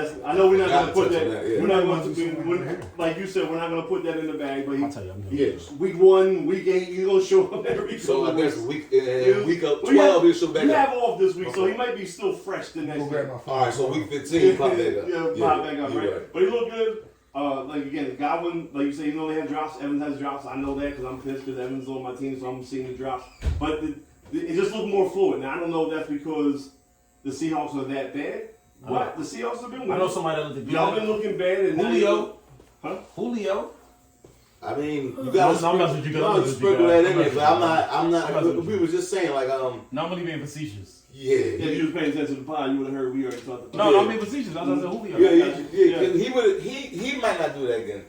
we're not gonna put that. We're not going to, like you said, we're not gonna put that in the bag. But I'll tell you, I'm good. week 1, week 8, he's gonna show up every So I guess week. week of 12 he'll show back We up. have off this week, so he might be still fresh the next week. Alright, so week 15 pop back up. Yeah, pop back up, you're right? But he looked good. Like again, Godwin, like you say, they have drops. Evans has drops. I know that because I'm pissed because Evans is on my team, so I'm seeing the drops. But it just looked more fluid. Now I don't know if that's because the Seahawks are that bad. But the Seahawks have been winning. I know somebody that looked good. Y'all been looking bad. And Julio. I mean, you gotta No, I'm messing with you, you guys. gotta I'm messing with sprinkle you, that guys. in there, but I'm not. messing with We you. was just saying, like, No, I'm only being facetious. if yeah, you was paying attention to the pod, you would have heard we already talked about. No, it. I'm being facetious. I was Julio. yeah. He might not do that again,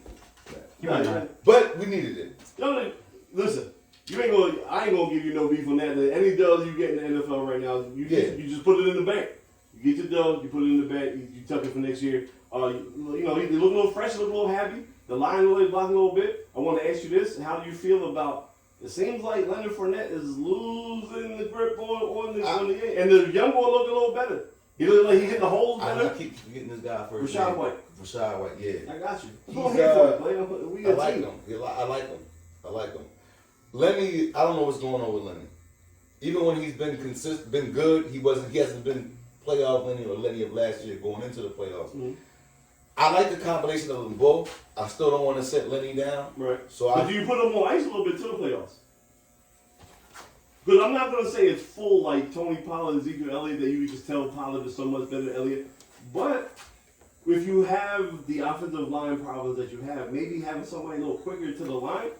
but we needed it. Y'all, listen. I ain't gonna give you no beef on that. Any dubs you get in the NFL right now, you just put it in the bank. You get your dubs, you put it in the bank, you tuck it for next year. They look a little fresh, look a little happy. The line is blocking a little bit. I want to ask you this: how do you feel about? It seems like Leonard Fournette is losing the grip on the game, and the young boy looked a little better. He looked like he hit the holes I better. keep forgetting this guy first. Rashad White. Rashad White, yeah. I got you. He's, Go ahead for it, player. We I a like team. him. I like him. Lenny, I don't know what's going on with Lenny. Even when he's been been good, he hasn't been playoff Lenny or Lenny of last year going into the playoffs. Mhm. I like the combination of them both. I still don't want to set Lenny down. Right. So But do you put him on ice a little bit to the playoffs? Because I'm not going to say it's full like Tony Pollard, Ezekiel Elliott, that you can just tell Pollard is so much better than Elliott. But if you have the offensive line problems that you have, maybe having somebody a little quicker to the line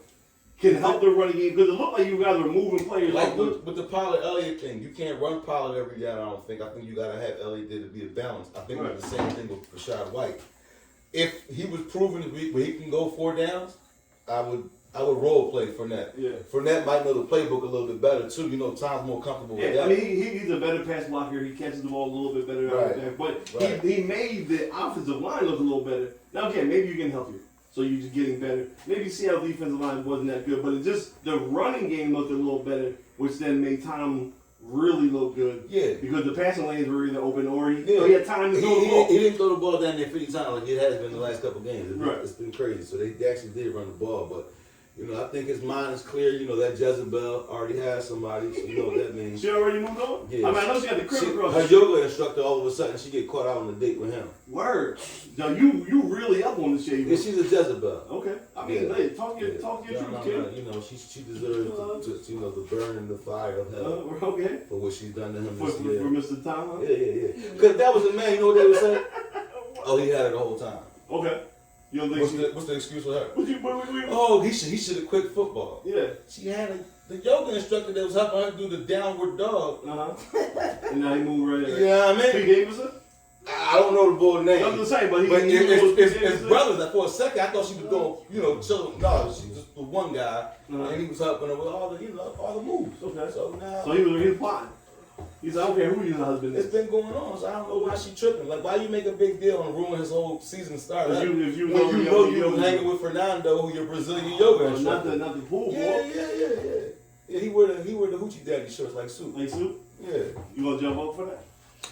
can help the running game. Because it looked like you guys were moving players. like off with the Pollard Elliott thing, you can't run Pollard every down. I don't think. I think you gotta have Elliott there to be a balance. I think it's the same thing with Rashad White. If he was proven to be where he can go 4 downs, I would role play Fournette. Yeah. Fournette might know the playbook a little bit better too. You know, Tom's more comfortable with Yeah, that. I mean, he's a better pass blocker. He catches the ball a little bit better. Right. But Right. he made the offensive line look a little better. Now, again, maybe you can help you. So you're just getting better. Maybe Seattle defensive line wasn't that good, but it just the running game looked a little better, which then made Tom really look good. Yeah. Because the passing lanes were either open or he had time to throw the ball. He didn't throw the ball down there 50 times like it has been the last couple games. Right. It's been crazy. So they actually did run the ball, but I think his mind is clear. That Jezebel already has somebody. So you know what that means. She already moved on? Yeah. I know she got the crib across her the street. yoga instructor, all of a sudden, she get caught out on a date with him. Word. Now you really up on the shade. Yeah, she's a Jezebel. Okay. I mean, hey, talk your truth, kid. She deserves to burn in the fire of hell Okay. for what she's done to him For this year. Mr. Tom, huh? Yeah. Because that was a man, you know what they were saying? Oh, he had her the whole time. Okay. You don't think What's the excuse for her? what Oh, he should have quit football. Yeah. She had the yoga instructor that was helping her do the downward dog. And now he moved right there. Yeah, I mean, Pete Davidson? I don't know the boy's name. I'm just saying, but his brothers. Like for a second, I thought she was going, chill. No, she just the one guy, and he was helping her with all the moves. Okay. So now, So he was plotting. He's like, okay, who your husband it's is? been going on. So I don't know why she tripping. Like, why you make a big deal and ruin his whole season start? If you when you know you yoga was hanging with Fernando, who your Brazilian yoga instructor. not the pool boy. Yeah. He wear the hoochie daddy shorts like Soup. Like Soup? Yeah. You gonna jump up for that?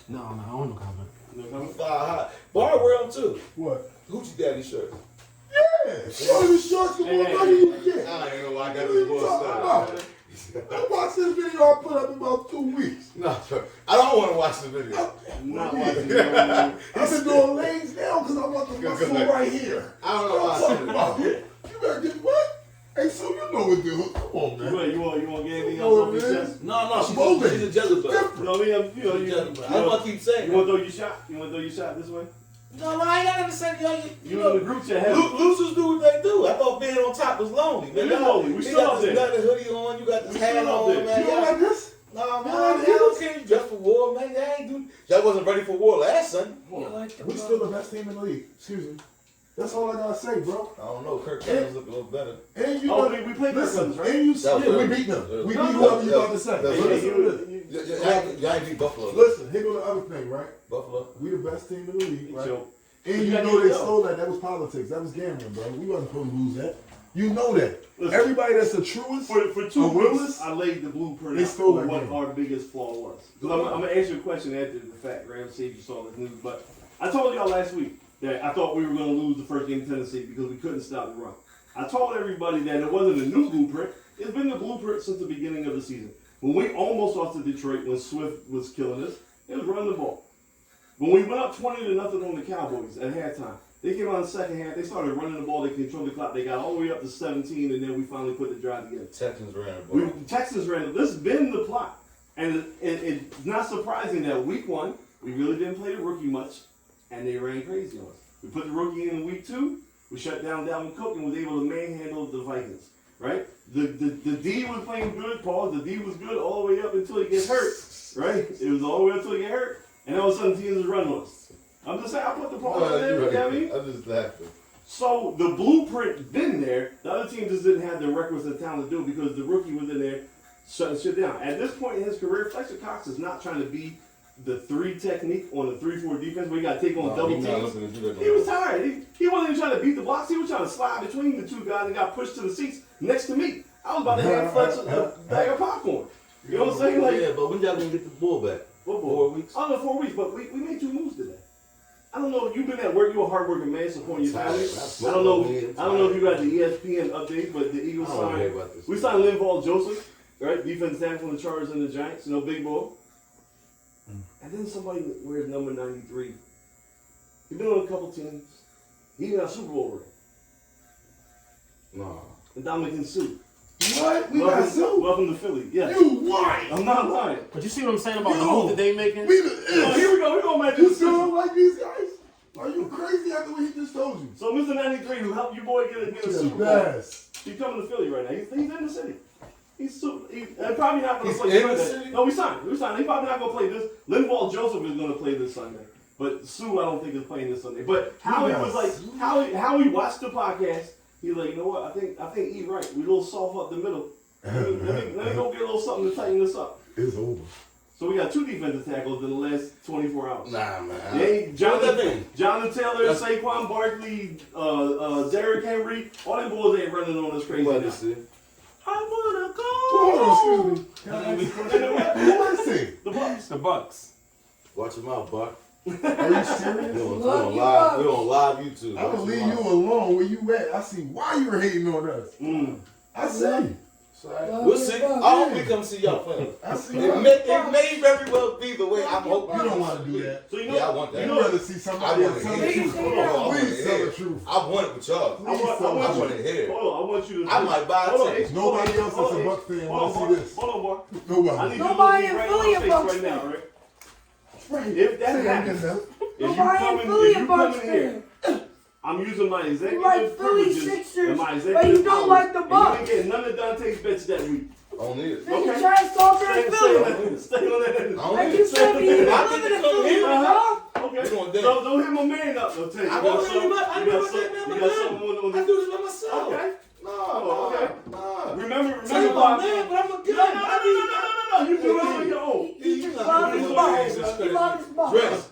No, I want no comment. No comment? Hot. Bar wear them too. What? Hoochie daddy shirts. Yeah. Show the shorts the more money you get. I don't even know why I got What are this you boy talking started. about? I watched this video I put up in about 2 weeks. No, I don't want to watch the video. Not watching it. I've been doing lanes now because I want the muscle right here. I don't know why I said it. You better get what? Hey, so you know what the come on, man. You want to get anything else off your chest? No, she's a Jezebel. Different. You know what I mean? I want to keep saying You want to throw your shot? You want to throw your shot this way? No, I ain't got nothing to say. You in the group chat. Losers do what they do. I thought being on top was lonely. It is lonely. We still up You got there. the hoodie on. You got the We hat still up on, there. man. You don't like this? No, man, I don't care. You dressed for war, man. Y'all wasn't ready for war last Sunday. We still the best team in the league. Excuse me. That's all I gotta say, bro. I don't know. Kirk Cousins look a little better. And you Oh, know, we played listen, Cousins, right? and you, That was yeah, we good. beat them. We beat No, whoever you no, about to say. that's But good. listen to this. Y'all ain't beat Buffalo. Listen, here go the other thing, right? Buffalo. We the best team in the league, right? Joke. And you gotta know get they it stole that. That was politics. That was gambling, bro. We wasn't supposed to lose that. You know that. Listen. Everybody that's the truest, For 2 A weeks, realist? I laid the blueprint They out stole for that what game. our biggest flaw was. Because I'm going to ask you a question after the fact, right? See if you saw this news. But I told y'all last week that I thought we were going to lose the first game in Tennessee because we couldn't stop the run. I told everybody that it wasn't a new blueprint. It's been the blueprint since the beginning of the season. When we almost lost to Detroit, when Swift was killing us, it was running the ball. When we went up 20-0 on the Cowboys at halftime, they came out in the second half. They started running the ball. They controlled the clock. They got all the way up to 17, and then we finally put the drive together. Texans ran the ball. Texans ran it. This has been the plot. And it's not surprising that week 1, we really didn't play the rookie much, and they ran crazy on us. We put the rookie in week 2. We shut down Dalvin Cook and was able to manhandle the Vikings, right? The D was playing good, Paul. The D was good all the way up until he gets hurt, right? It was all the way up until he get hurt, and all of a sudden teams was running on us. I'm just saying, I put the ball in there, you know what I mean? I'm just laughing. So the blueprint been there. The other team just didn't have the requisite talent to do it because the rookie was in there shutting shit down. At this point in his career, Fletcher Cox is not trying to be the 3 technique on the 3-4 defense where you got to take on double teams. He was tired. He wasn't even trying to beat the blocks. He was trying to slide between the 2 guys and got pushed to the seats next to me. I was about to hand Fletcher a bag of popcorn. You know what I'm saying? Like, Yeah, but when y'all gonna get the ball back? what 4 weeks? I don't know, 4 weeks, but we made 2 moves today. I don't know. You've been at work. You're a hardworking man supporting your family. I don't know. I don't know if you got the ESPN update, but the Eagles I don't signed. hear about this. We signed Linval Joseph, right? Defensive tackle from the Chargers and the Giants. You know, big boy. And then somebody wears number 93. He's been on a couple teams. He even got a Super Bowl ring. No. And Dominican Sue. What? We got Soup? Welcome to Philly. Yeah. You lying? I'm not lying. But you see what I'm saying about the Yo, move that they making? We the Oh, here we go. We're going to make You this still decision. don't like these guys? Are you crazy after what he just told you? So Mr. 93, who helped your boy get a The Super Bowl. best. He's coming to Philly right now. He's in the city. He's probably not going He's to play in the Sunday. city? No, we signed. He's probably not going to play this. Linval Joseph is going to play this Sunday, but Sue I don't think is playing this Sunday. But Howie was like, Howie watched the podcast. He's like, you know what? I think he's right. We a little soft up the middle. Let me go get a little something to tighten this up. It's over. So we got 2 defensive tackles in the last 24 hours. Nah, man. They What Jonathan, that mean? Jonathan Taylor, That's- Saquon Barkley, Derrick Henry, all them boys ain't running on this crazy. What now. is it? I Hold on, wanna excuse me. Can I ask you a go. question? Who is he? The Bucks. The Bucks. Watch your mouth, Buck. Are you We serious? on Love you, live. Buck. We on live YouTube. I'm gonna Watch leave your you mouth. alone. Where you at? I see why you were hating on us. I see. We'll see. I hope we come see y'all play. I see. It may very well be the way I'm hoping. You don't want to do that. So you know, Yeah, I want that. You'd rather see somebody else tell the Please truth. say that. Please tell the truth. I want it with y'all. I want to hear. Hold on, I want you to. I might buy Hold on, tickets. Nobody else hold is a on, Bucks fan. hold on, Wanna see this? Hold on, boy. I Nobody. need Nobody you to in look Philly right a in my Bucks face right now, fan. right? If that happens, if you Nobody come in in, Philly if a you Bucks come in here, fan. I'm using my executive You like Philly privileges Sixers, and my but executive you don't powers, like the and Bucks. you ain't getting none of Dante's bets that week. I don't need it. Nigga Okay. trash talker in Stay Philly. on that. Stay on that. I don't Like need you it. said, you I live need in to come Philly, here. dog. Okay. We going there. Don't hit my man up. Don't take it. I won't hit him up. I do it right now. You got something on I the. do this by myself. Okay. No. Remember Tell you why? my man, but I'm a No, good. no. You do it on your own. He just not loved his gonna Bucks. do it. He loved his Bucks. Dress.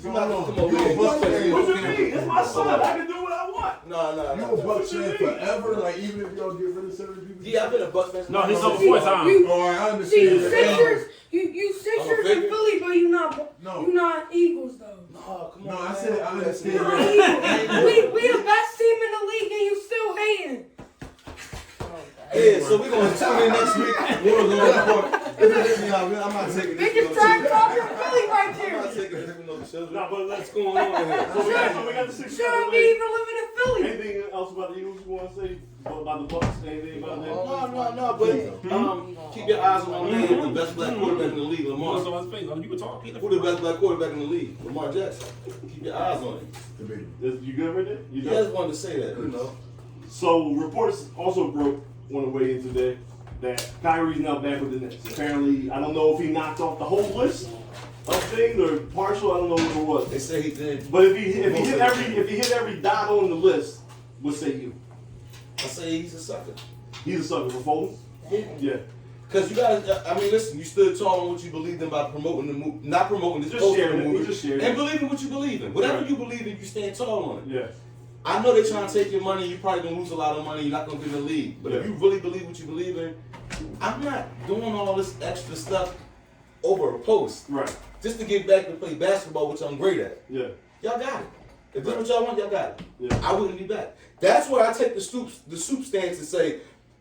You not gonna come over You a here. Bucks fan. What you mean? It's my son. I can do what I want. No. You a Bucks fan forever? Like even if y'all get rid of certain people? Yeah, I've been a Bucks fan. No, he's on on before time. You- Oh, I See, understand. you Sixers, you Sixers in Philly, but you not No. you not Eagles though. No, come on. No, I man. said I understand. You not Eagles. We the best team in the league, and you still hating. Yeah, so we're gonna tune in next week. We're gonna I'm not taking this. Biggest trash talker in Philly right I'm there. not taking this with no children. No, but What's going on here? So we got the six. Shouldn't be even living in Philly. Anything else about the Eagles you want to say? About the Bucks? Anything about that? No, but keep your eyes on my man, the best black quarterback in the league, Lamar. So his face. You can talk. Who the best black quarterback in the league? Lamar Jackson. Keep your eyes on him. You good right there? You You done? guys wanted to say that, you know. So reports also broke on the way in today that Kyrie's now back with the Nets. Apparently, I don't know if he knocked off the whole list of things or partial. I don't know what it was. They say he did. But if he hit every dot on the list, what say you? I say he's a sucker. He's a sucker for folding. Yeah. Because you gotta, I mean, listen, you stood tall on what you believed in by promoting the movie, not promoting this, Just posting sharing the it. movie, Just sharing it. and believing what you believe in. Whatever Right. you believe in, you stand tall on it. Yeah. I know they're trying to take your money. You're probably gonna lose a lot of money. You're not gonna get in the league. But if Yeah. you really believe what you believe in, I'm not doing all this extra stuff over a post Right. just to get back to play basketball, which I'm great at. Yeah. Y'all got it. If that's what y'all want, y'all got it. Yeah. I wouldn't be back. That's where I take the soup stance and say,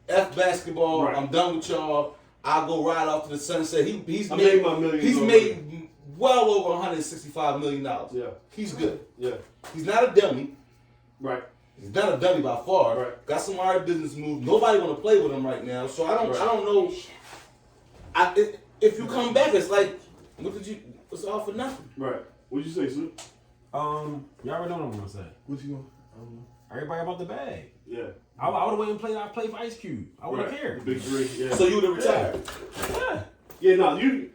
F basketball. Right. I'm done with y'all. I'll go right off to the sunset. He's I made made my millions He's already. made well over $165 million. Yeah. He's good. Yeah. He's not a dummy. Right. He's not a dummy by far. Right. Got some hard business moves. Nobody want to play with him right now. So I don't know. If you come back, it's like, it's all for nothing. Right. What'd you say, Sue? Y'all already know what I'm gonna say. What you going? Everybody about the bag. Yeah. I would have waited and played. I played for Ice Cube. I wouldn't Right. care. The big three. Yeah. So you would have retired. Yeah. Yeah, no, you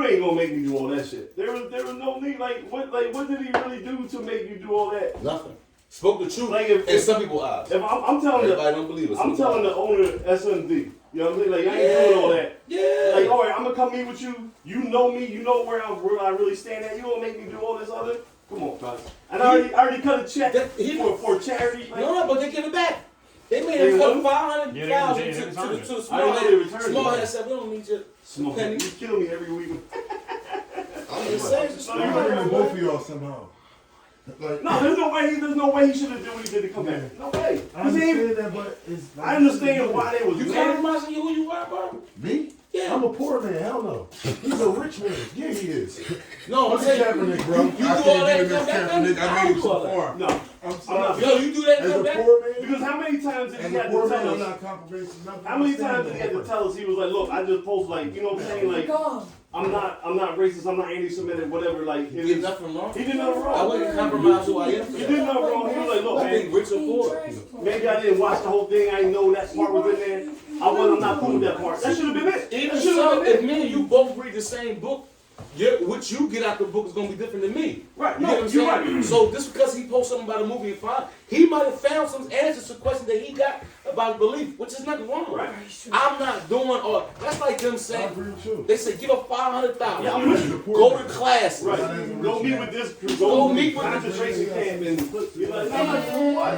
ain't gonna make me do all that shit. There was no need. What did he really do to make you do all that? Nothing. Spoke the truth. Like in some people's eyes. If I'm telling Everybody don't believe us. I'm telling the owner SMD. You know what I'm saying? Like I ain't doing all that. Yeah. Like, all right, I'm gonna come meet with you. You know me. You know where I really stand at. You gonna make me do all this other? Come on, guys. And I already cut a check for charity. Like, No, but they give it back. They made They him cut will? $500,000 Yeah, to they the I didn't know small they head. returned Small it. head said, "We don't need your Smoke. penny." You kill me every week. I'm just saying. So I'm blaming both of y'all somehow. Like, No, there's no way he should have done what he did to come back. No way. I 'Cause he ain't- understand that, but it's. I understand why they was You mad. compromising who you are, bro? Me? Yeah. I'm a poor man. Hell no. He's a rich man. Yeah, he is. No, I'm Look at saying. Kaepernick, bro. You I do all can't that give and him come back. Kaepernick. I made him do so all that. far. No. I'm sorry. Yo, you do that and As come a back. poor man, Because how many times did as he a have poor to man, tell I'm us? not compromising nothing. How many times did he have to tell us? He was like, "Look, I just posted like, you know what I'm saying? Like, God. I'm not racist. I'm not anti-Semitic. Whatever. Like, You did nothing wrong. he did nothing I wrong. wouldn't compromise who I am. He did nothing wrong. He was like, look, I man, think rich or poor. maybe I didn't watch the whole thing. I didn't know that part was in there. I'm not cool with that part. That should have been it. Even That should so, have if been it. me and you both read the same book, what you get out the book is gonna be different than me. Right. You No, get what I'm you're saying? right. So just because he posted something about a movie and fine, he might have found some answers to questions that he got about belief, which is nothing wrong. Right. I'm not doing all. That's like them I saying. agree with you. They say give up $500,000. Yeah, I'm with you. Go to classes. Right. Go meet with this. Go meet with concentration camp and you're like, no, what?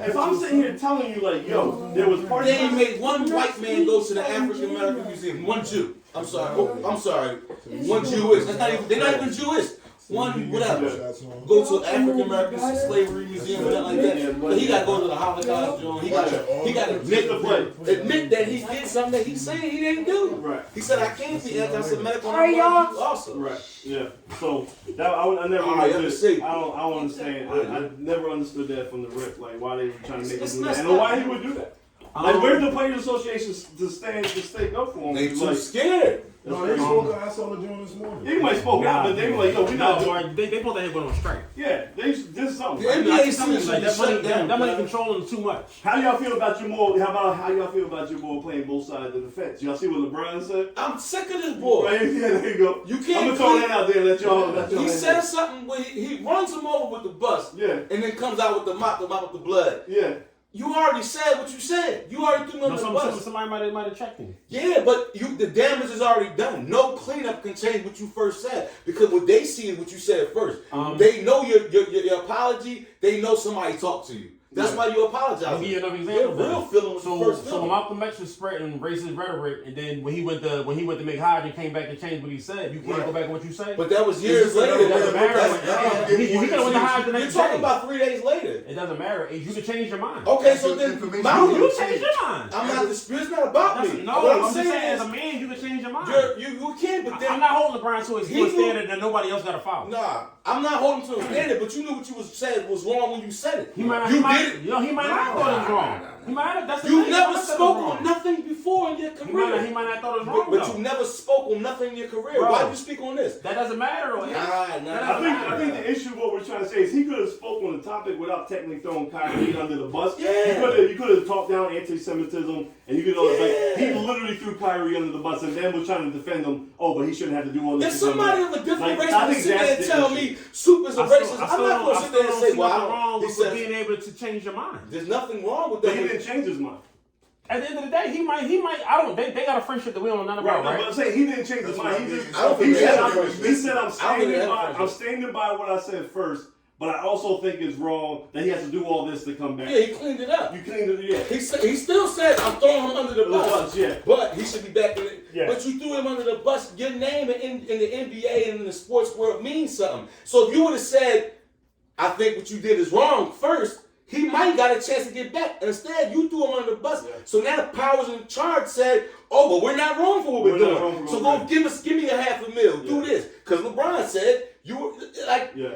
If I'm sitting here telling you like, yo, there was party. They ain't made one white man go to the African American Museum. One Jew. I'm sorry. Oh, I'm sorry. One Jewish. That's not even. They're not even Jewish. One whatever. Go to African American Slavery Museum or nothing like that. But he got to go to the Holocaust joint. He got to admit that he did something that he's saying he didn't do. Right. He said I can't be anti-Semitic. Alright, y'all. Also. Right. Yeah. So that I never understood. I don't understand. I never understood that from the rip. Like why they were trying to make him do that, and why he would do that. Like where's the Players Association to stake up for him? They too like, scared. No, they spoke. I saw the joint this morning. They might spoke out, but they were like, yo, we not doing. They both had went on strike. Yeah, they did something. The NBA season Like shut that money controlling too much. How y'all feel about Jamal? How y'all feel about Jamal playing both sides of the fence? Y'all see what LeBron said? I'm sick of this boy. Right, yeah, there you go. You can't I'm gonna throw that out there and let y'all. He says something where he runs him over with the bus, Yeah. and then comes out with the mop with the blood. Yeah. You already said what you said. You already threw him under the bus. Somebody might have checked him. Yeah, but the damage is already done. No cleanup can change what you first said because what they see is what you said first. They know your apology. They know somebody talked to you. That's why you apologize. I'll give you another example. Your real feeling was the first So feeling. Malcolm X was spreading racist rhetoric, and then when he went to make Hodge and came back and changed what he said, you can't go back on what you say. But that was years later. It doesn't matter. He could have went to Hodge the You're next talking day. about 3 days later. It doesn't matter. You can change your mind. Okay, so then Malcolm, You change your mind. I'm not disputing. It's not about me. No, What I'm just saying, is, as a man, you can change your mind. you can, but then I'm not holding LeBron to a standard that nobody else got to follow. Nah, I'm not holding to a standard, but you knew what you was saying was wrong when you said it. He might you not. did it. He might not have thought it was wrong. He might have. That's the You thing. never He might have spoke thought it was on wrong. nothing before in your career. He might not have thought it was wrong. But though. you never spoke on nothing in your career. Bro. Why did you speak on this? That doesn't matter. Though. I think the issue what we're trying to say is he could have spoke on the topic without technically throwing Kyrie under the bus. Yeah. You could have talked down anti-Semitism and you could have like he literally threw Kyrie under the bus and then was trying to defend him. Oh, but he shouldn't have to do all this. If somebody of a different race I would think sit there that's and the tell issue. me Soupa's a racist, I'm not going to sit there and say, nothing well, wrong he with said, being able to change your mind. there's nothing wrong with But that. he didn't change his mind. At the end of the day, he might. They got a friendship that we don't know nothing about, Right, right? but I'm saying he didn't change his mind. He just I don't think he they said, had a I'm friendship. I'm standing by what I said first, but I also think it's wrong that he has to do all this to come back. Yeah, he cleaned it up. You cleaned it, yeah. He still said, I'm throwing him under the bus. Yeah. But he should be back in it. Yeah. But you threw him under the bus. Your name in the NBA and in the sports world means something. So if you would have said, I think what you did is wrong first, he might got a chance to get back. Instead, you threw him under the bus. Yeah. So now the powers in charge said, oh, but we're not wrong for what we're doing. So go give me a $500,000. Do this. Because LeBron said,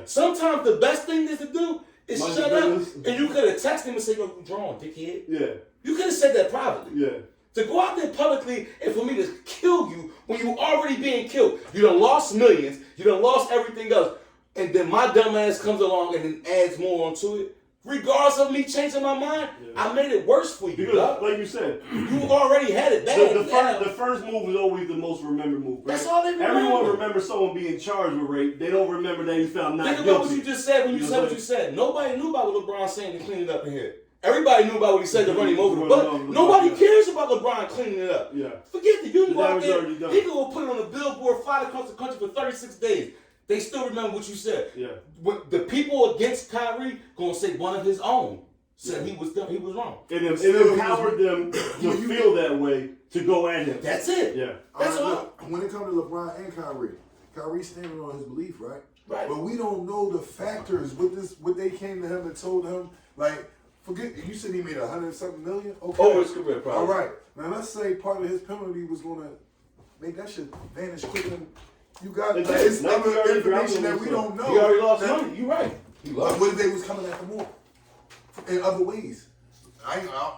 sometimes the best thing is to do is shut up. And you could have texted him and said, yo, you drawn, dickhead. Yeah. You could have said that privately. Yeah. To go out there publicly and for me to kill you when you already being killed. You done lost millions. You done lost everything else. And then my dumb ass comes along and then adds more onto it. Regardless of me changing my mind, I made it worse for you. Because, like you said, you already had it bad. The first move is always the most remembered move. Right? That's all they remember. Everyone remembers someone being charged with rape. They don't remember that he found not guilty. Think about what you just said when you said what you said. Nobody knew about what LeBron saying to clean it up in here. Everybody knew about what he said to run him over the butt. Nobody cares about LeBron cleaning it up. Yeah. Forget it. You can go out there. Already done. He can go put it on the billboard, fly across the country for 36 days. They still remember what you said. Yeah. When the people against Kyrie gonna say one of his own said he was wrong. It empowered them to feel that way to go at him. That's it. Yeah. That's all. Look, when it comes to LeBron and Kyrie's standing on his belief, right? Right. But we don't know the factors what they came to him and told him. Like, forget you said he made $100-something million. Okay. Over his career, probably. All right. Now let's say part of his penalty was gonna make that shit vanish quicker than you got. It's other information that we don't know. He already lost money. You're right. What if they was coming after more in other ways?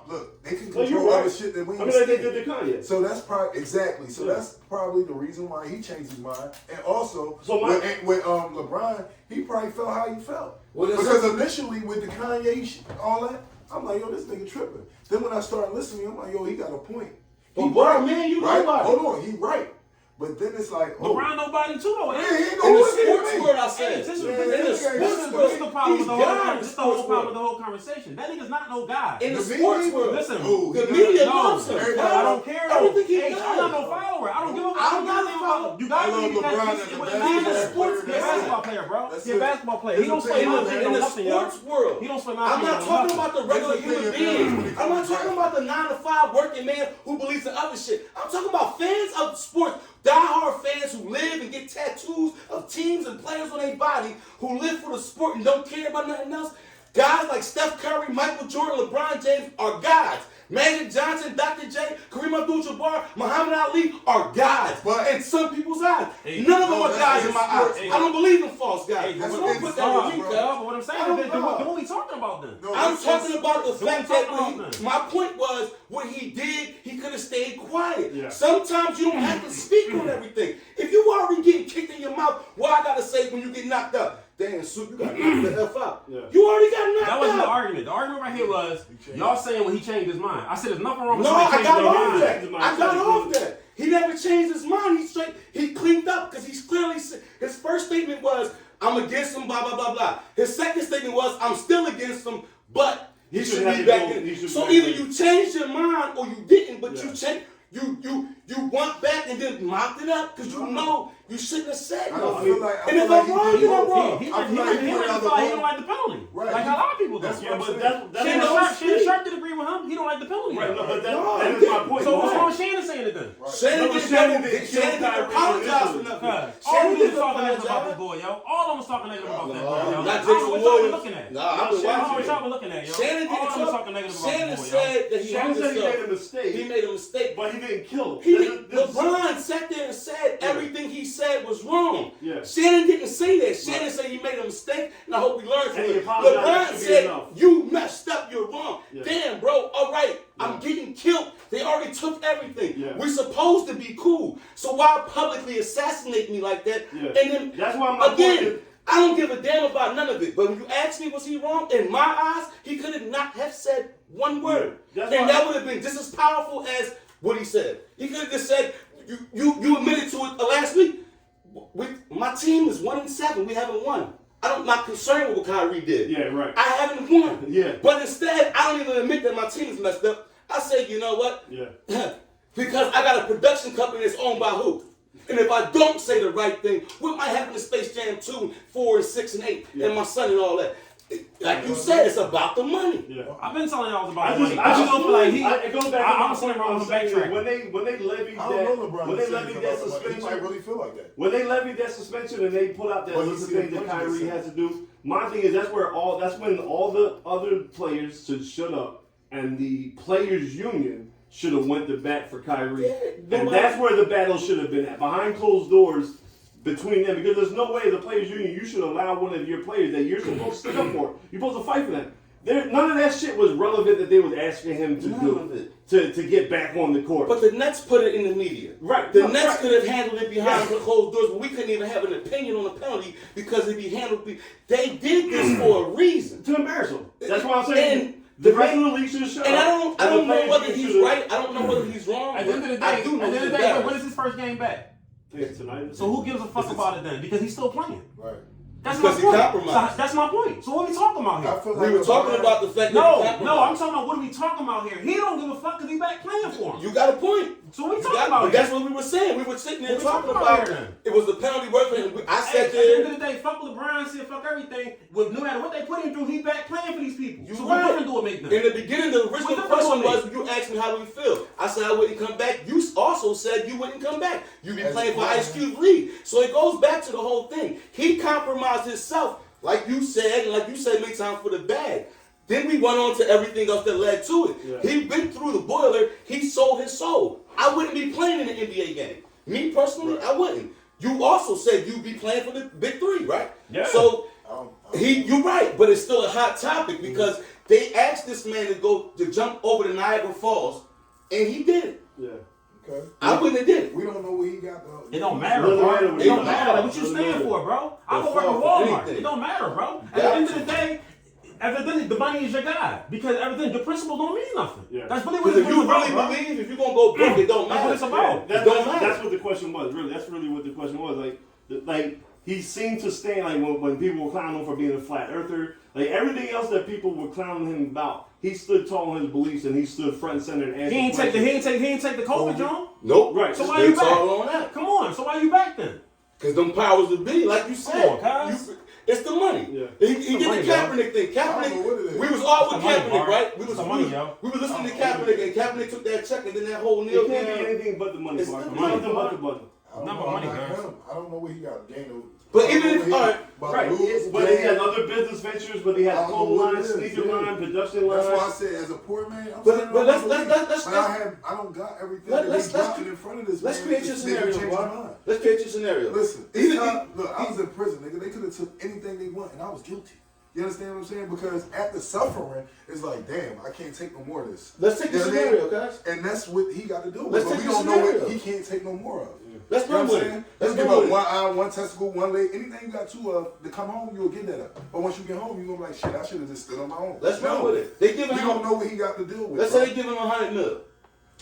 Look, they can control right. other shit that we ain't like they did to Kanye. So that's probably So that's probably the reason why he changed his mind. And also, with LeBron, he probably felt how he felt because initially with the Kanye all that, I'm like, yo, this nigga tripping. Then when I started listening, I'm like, yo, he got a point. But bro, man, you right? nobody. Hold on, he right. But then it's like, LeBron nobody too though. Yeah, he In know the what it sports is. world, I said. This is Yeah, this yeah, is yeah, this is the problem he's with the whole God in the this is the whole sports problem with world. the whole conversation. That nigga's not no guy. In the The sports media- world, Listen, Oh, the he media not- loves him. Everybody- I don't care. Everything he Hey, does. I'm not no follower. I don't give a fuck. I'm not a follower. You got I love me. LeBron as He's the a best basketball player. He's a basketball player, bro. That's He's a it. basketball player. He It's don't a spend thing my in money In on the nothing, yo. sports world, He don't spend my I'm money not on talking nothing. about the regular It's a thing human in business when being. it I'm comes not to talking draft. about the 9-to-5 working man who believes in other shit. I'm talking about fans of sports, diehard fans who live and get tattoos of teams and players on their body, who live for the sport and don't care about nothing else. Guys like Steph Curry, Michael Jordan, LeBron James are gods. Magic Johnson, Dr. J, Kareem Abdul-Jabbar, Muhammad Ali are gods. But in some people's eyes, Hey, none of them no, are gods in my eyes. that's- hey, I don't believe in false gods. Hey, You that's don't what put it's that called, on me, bro. cuz. But what I'm saying is that what are we talking about then? No, I'm it's- talking about the what fact we that talking when about then? my point was what he did, he could have stayed quiet. Yeah. Sometimes you don't have to speak on everything. If you already getting kicked in your mouth, what I gotta say when you get knocked out? Damn, Soup, you got knocked the F out. Yeah. You already got knocked That wasn't the out. argument. The argument right here was y'all saying when he changed his mind. I said there's nothing wrong with No, somebody I got changing their off mind. that. I got off that. He never changed his mind. He cleaned up because he's clearly said, his first statement was, I'm against him, blah, blah, blah, blah. His second statement was, I'm still against him, but he should be back in. So either you changed your mind or you didn't, but you changed. You went back and then mopped it up because you know you shouldn't have said I don't nothing. feel like- I And if feel like I'm he wrong, did then I'm both. wrong. He I feel like he put out the don't ball. like the penalty. Right. Like a lot of people do. That's Yeah, what I'm but saying. that's Shannon what I'm Sharp saying. did agree with him. He don't like the penalty. right. No, but No, that he is my didn't. point. So what's Why? wrong with Shannon saying it then? Shannon No, but didn't Shannon go- didn't Shannon kill didn't Kyrie apologize for initially. nothing. All Shannon of them didn't was talking negative about apologize. this boy, yo. All of them was talking negative about that boy, yo. Not I don't know Jason what y'all been Williams. looking at. Nah, I've been I don't know what watching. y'all been looking at, yo. Shannon All of them was didn't talking negative about Shannon this boy, yo. said that he Shannon hurt said he made a himself. mistake. He made a mistake. But he didn't kill him. He This- didn't, this- LeBron sat there and said everything he said was wrong. Yeah. Shannon didn't say that. Shannon said he made a mistake, and I hope we learn from And he it. apologized. LeBron That should be said, enough. you messed up, you're wrong. Yeah. Damn, bro, all right, I'm Yeah. getting killed. They already took everything. Yeah. We're supposed to be cool. So why publicly assassinate me like that? Yeah. And then, That's why my point again, is- I don't give a damn about none of it. But when you ask me, was he wrong? In my eyes, he could have not have said one word. Yeah. That's And why- that would have been just as powerful as what he said. He could have just said, you admitted to it last week. My team is 1-7. We haven't won. I'm not concerned with what Kyrie did. Yeah, right. I haven't won. Yeah. But instead, I don't even admit that my team is messed up. I say, you know what? Yeah. Because I got a production company that's owned by who? And if I don't say the right thing, what might happen to Space Jam 2, 4, and 6, and 8, Yeah. and my son and all that? Like you said, it's about the money. Yeah. I've been telling y'all about I the just, money. I just don't feel like he. it goes back to I'm my saying point. wrong I'm with saying backtrack. when they levied I don't know that LeBron. when they saying levied about that the money. He might suspension really feel like that. when they levied that suspension and they put out that Well, list of you see things the that punches Kyrie they has to do. My thing is that's when all the other players should shut up and the players union should have went to bat for Kyrie. Yeah, And that's where the battle should have been at, behind closed doors between them, because there's no way the players union you should allow one of your players that you're supposed to stick up for. You're supposed to fight for them. None of that shit was relevant that they was asking him to None do of it. to get back on the court. But the Nets put it in the media. Right. The No, Nets right. could have handled it behind closed doors, but we couldn't even have an opinion on the penalty because it be handled. They did this for a reason. To embarrass him. That's why I'm saying And the rest of the league should shut And up. I don't And the know players whether union he's should've- right. I don't know whether he's wrong. At the end of the but I day, do know at the end he's of the day, embarrassed. when is his first game back? Tonight. So who gives a fuck about it then? Because he's still playing. Right. That's Because my he point. compromised. So that's my point. So what are we talking about I here? feel We like were talking LeBron- about the fact that he No, compromised. I'm talking about what are we talking about here? He don't give a fuck because he back playing for him. You got a point. So what are we You talking got- about but here? that's what we were saying. We were sitting there What we talking talking about about here then? it was the penalty worth it. And I Hey, sat at the end there. of the day, fuck LeBron, said fuck everything. With no matter what they put him through, he back playing for these people. You so right. what difference do it make In then? the beginning, the original What question difference was, you asked me how we feel. I said I wouldn't come back. You also said you wouldn't come back. You be As playing a for player. Ice Cube League. So it goes back to the whole thing. He compromised himself, like you said, and like you said many times, for the bag. Then we went on to everything else that led to it. Yeah. He went through the boiler. He sold his soul. I wouldn't be playing in an NBA game. Me personally, I wouldn't. You also said you'd be playing for the Big Three, right? Yeah. So Um, you're right, but it's still a hot topic because they asked this man to jump over the Niagara Falls, and he did it. Yeah. okay. I wouldn't have did it. We don't know what he got though. It don't matter, Doesn't bro. matter It what don't you matter. got. What you Doesn't stand matter. for, bro? I Don't go work at fall for Walmart. anything. It don't matter, bro. At the Got end of to. the day, evidently the money is your guy because evidently the principle don't mean nothing. Yeah. That's really what Because it's if you about, really bro. believe, if you're gonna go broke, it don't That's matter. what it's about. It don't matter. That's what the question was. Really, that's really what the question was. Like he seemed to stand like when people were clowning him for being a flat earther. Like everything else that people were clowning him about, he stood tall on his beliefs and he stood front and center and answered. He ain't take the COVID, John. Nope. Right. So So why you It's all back? on that. Come on. So why you back then? Because them powers to be, like you said, Come on, cuz. it's the money. Yeah. He the did money, the Kaepernick thing. I don't know what it is. We was all It's with the money, Kaepernick, Mark. right? We It's was the money, yo. we was listening to I don't know Kaepernick, and Kaepernick took that check, and then that whole it Neil can't be Young. anything but the money. It's Mark. the It's money. nothing but the money. I don't Not know my money, about guys. him. I don't know what he got gained. But even if, all right, Right. But he had other business ventures. But he had I don't know clothes what line, it is, sneaker yeah. line, production line. That's why I said, as a poor man, I'm But- saying but I let's- don't believe. let's- But I don't got everything Let- that let's- he's let's- dropping in front of this let's man. create your This nigga scenario, changed my Mark. mind. Let's create your scenario. Listen, He- look, I was in prison, nigga. They could have took anything they want, and I was guilty. You understand what I'm saying? Because after suffering, it's like, damn, I can't take no more of this. Let's take the You know what I mean? scenario, guys. And that's what he got to do. Let's But take we the don't know what scenario. he can't take no more of. Let's You know run what with I'm it. saying? Let's Let's give run up with one it. eye, one testicle, one leg. Anything you got two of to come home, you'll get that up. But once you get home, you're gonna be like, shit, I should have just stood on my own. Let's run No. with it. They giving We him. don't know what he got to deal with. Let's bro. say they giving him $100 million.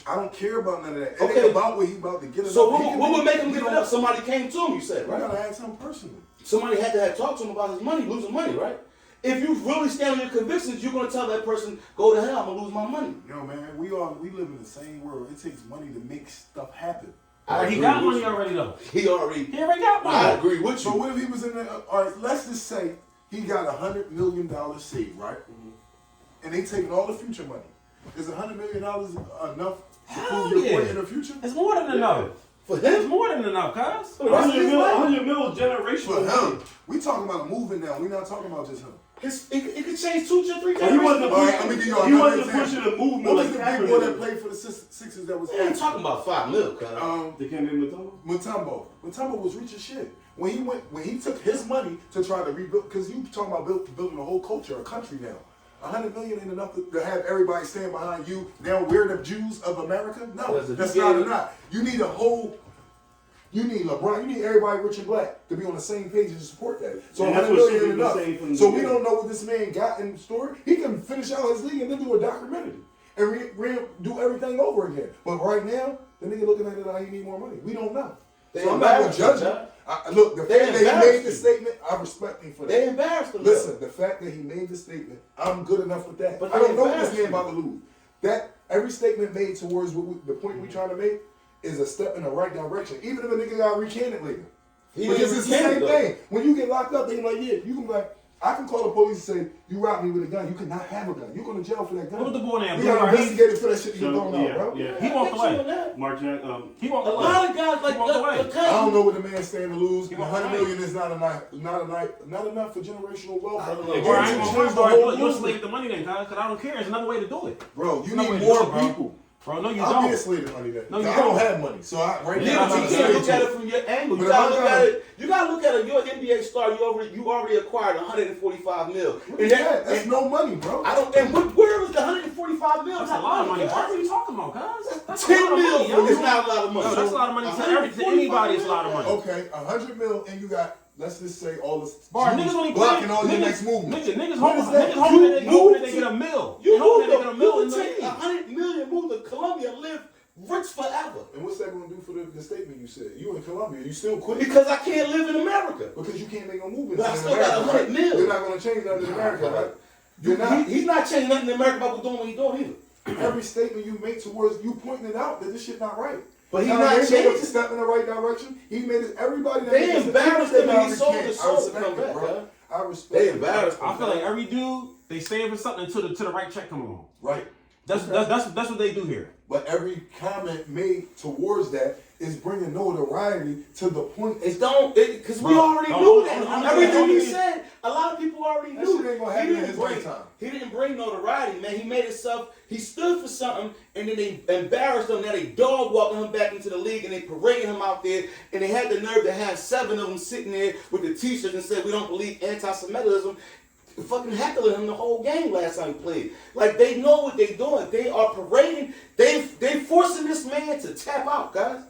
I don't care about none of that. It Okay. ain't about what he about to get it So up. He what, can what be- would make him we give it don't- up? Somebody came to him, you said, We right? gotta ask him personally. Somebody had to have talked to him about his money, losing money, right? If you really stand on your convictions, you're gonna tell that person, go to hell, I'm gonna lose my money. Yo, man, we live in the same world. It takes money to make stuff happen. He agree got with money you. already though. He already. He already got money. I agree with So you. what if he was in there? All right, let's just say he got $100 million saved, right? And they taking all the future money. Is $100 million enough to Hell prove your yeah. point in the future? It's more than enough. For It's him, more than enough, cuz. $100 million For generational. him, we talking about a moving now. We not talking about just him. it could change 2 or 3 But he wasn't generations. All right, I'm gonna give you he another wasn't example. pushing a movement What was like the big boy that Kaepernick. played for the Sixers that was We ain't talking about $5 million, cuz. They came in with Mutombo? Mutombo. Mutombo was rich as shit. When he took his money to try to rebuild, because you talking about building a whole culture, a country now. $100 million ain't enough to have everybody stand behind you. Now we're the Jews of America. No, Listen, that's you not gave- enough. You need a whole. You need LeBron. You need everybody rich and black to be on the same page and support that. So And that's $100 what million Super ain't was saying from enough. the So we beginning. don't know what this man got in store. He can finish out his league and then do a documentary and do everything over again. But right now, the nigga looking at it like he need more money. We don't know. They So I'm not gonna embarrassed judge him, him. John. Look, the They fact that he embarrassed made the you. statement, I respect him for that. They embarrassed him. Listen, the fact that he made the statement, I'm good enough with that. But I don't they know what this embarrassed man about to lose. That every statement made towards the point we trying to make is a step in the right direction. Even if a nigga got recanted later. He Because didn't it's the recant same though. thing. When you get locked up, they like, yeah, you can be like, I can call the police and say, you robbed me with a gun. You cannot have a gun. You're going to jail for that gun. What was the boy name? We got investigated for that shit to get thrown out, bro. Yeah. He walked away. Mark Jack, He walked A away. lot of guys like He walked away. I don't know what the man stand to lose. walked $100 away. million is not enough for generational wealth. I don't know. It Bro, I change ain't gonna the front, bro. whole Look, you're a movement. slave to money then, cuz I don't care. There's another way to do it. Bro, you There's another need way to more do it, bro. people. Bro, no, you I'll be a don't. slave to money then. No, you I don't don't. have money. So right Yeah, now, but I'm you not can't a look slave at to it from your angle. But You if gotta I look got- at it. You gotta look at it. You're an NBA star. You already acquired 145 mil. What is that? That's no money, bro. I don't. And where was the 145 mil? That's a lot of money. Bro. What are you talking about, cuz? That's a 10 lot of money, mil yo. is not a lot of money. No, that's a lot of money to everything. To anybody, it's a lot of money. Okay, 100 mil, and you got, let's just say, all the Bro, niggas only blocking playing. all your Niggas, next movements. niggas What is hoping that? niggas hoping that You hoping that move they get a mill. You They hoping move that they get a mill in you the take league. 100 million, move to Colombia, live rich forever. And what's that going to do for the statement you said? You in Colombia, you still quit Because I can't live in America. because you can't make no movements But I in still America, got 100 right? mil. You're not going to change nothing in America, right? You're not. He's not changing nothing in America about doing what he's doing either. Every statement you make towards you pointing it out that this shit not right. But he's Now, not they made a changing. step in the right direction. He made it. Everybody that They makes a embarrassed statement, him and he I sold recant. his soul I to respect come it, back, bro. huh? I respect They it. embarrassed him. I feel like every dude they stand for something until the right check come along. Right. That's what they do here. But every comment made towards that is bringing notoriety to the point. It don't, because we Bro, already no, knew no, that. no, no, Everything no, he no, said, a lot of people already That knew. shit ain't gonna happen in his lifetime. He didn't bring notoriety, man. He made himself, he stood for something, and then they embarrassed him. Now they dog walking him back into the league, and they parading him out there, and they had the nerve to have 7 of them sitting there with the t-shirts and said, we don't believe anti-Semitism. Fucking heckling him the whole game last time he played. Like, they know what they doing. They are parading. They forcing this man to tap out, guys.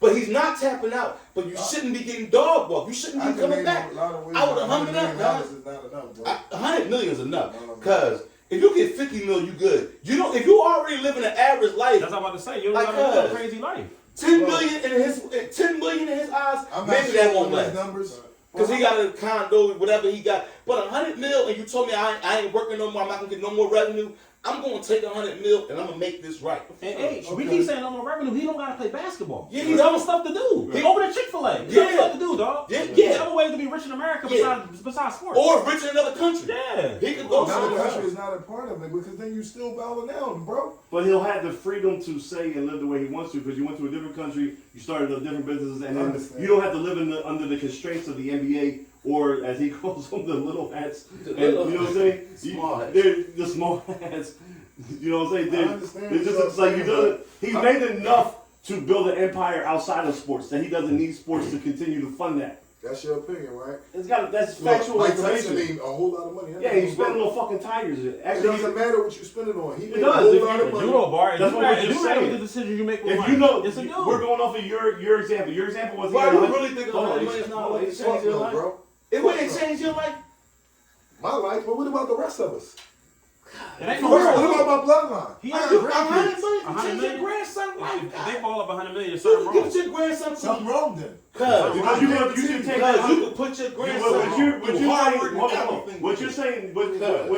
But he's not tapping out. But you shouldn't be getting dog walk. You shouldn't be coming back. I would have hung it up, guys. $100 million is enough. Because if you get 50 mil, you good. You don't. If you already living an average life. That's what I'm about to say. You don't have a crazy life. 10 million in his eyes. Maybe that won't last. Because he got a condo, whatever he got. But 100 mil, and you told me I ain't working no more. I'm not gonna get no more revenue. I'm gonna take 100 mil and I'm gonna make this right. And we keep saying no more revenue. He don't gotta play basketball. Yeah, he's other stuff to do. He over at Chick-fil-A. He's other stuff to do, dog. Yeah. There's other ways to be rich in America besides sports. Or rich in another country. Yeah. He could go Another somewhere country else. is not a part of it because then you still bowing down, bro. But he'll have the freedom to say and live the way he wants to because you went to a different country, you started a different business, and then you don't have to live under the constraints of the NBA or, as he calls them, the little hats. You know what I'm saying? Small hats. They're the small hats. You know what I'm saying? I understand They're just what it's like you're you saying, he's made enough to build an empire outside of sports that he doesn't need sports to continue to fund that. That's your opinion, right? That's factual Mike Tyson information. made a whole lot of money. Yeah, he's spending little fucking tigers. It Actually, doesn't matter what you spend it on. He made does. a whole If lot you- of money. Judo bar. That's what we're just You matter saying. the decisions you make with if money. you know, Yes, it do. we're going off of your example. Your example was Why you really think Hold on, 100 million is not hold on, going to it's change fuck your no, life? bro. It wouldn't change your life. My life, but what about the rest of us? It ain't What no about my bloodline? He I ain't got do- grandkids. 100 million can 100 change your million? grandson's life. If they ball up 100 million, something Give wrong. your grandson Something wrong then. Cause Because you should take that. you could put your grandson What you're through saying, Harvard and hold on, everything. what you're saying, what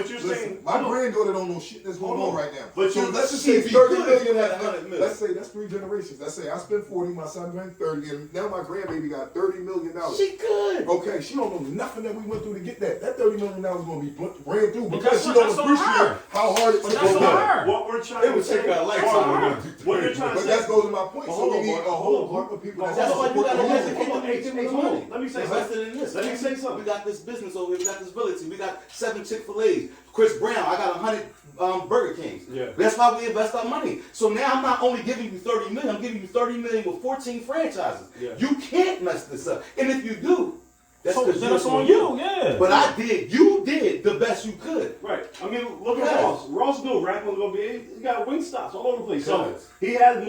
you're Listen, saying. my granddaughter don't know shit that's going on right now. But so you- let's just she'd say be 30 good if you million. had 100 million. Let's say that's 3 generations. Let's say I spent 40, my son spent 30, and now my grandbaby got $30 million. She good. Okay, she don't know nothing that we went through to get that. That $30 million is going to be ran through But because that's she what- don't that's on appreciate her. how hard it But took that's to on get her. it. What we're trying It to would take say. her a lifetime. What you're trying to But say. that goes to my point. So Hold we on, need a hold whole on. group of people. That's why you gotta educate Hold on, them and give them the hold on. money. Let me say Invested something. in this. Let me say something. We got this business over here. We got this village. We got 7 Chick-fil-A's. Chris Brown, I got 100 Burger Kings. Yeah. That's why we invest our money. So now I'm not only giving you 30 million, I'm giving you 30 million with 14 franchises. Yeah. You can't mess this up. And if you do, that's So because that's on you, yeah. But you did the best you could. Right. I mean, look at Yes. Ross. Ross knew rap was gonna be. He got wing stops all over the place. So Yes. he has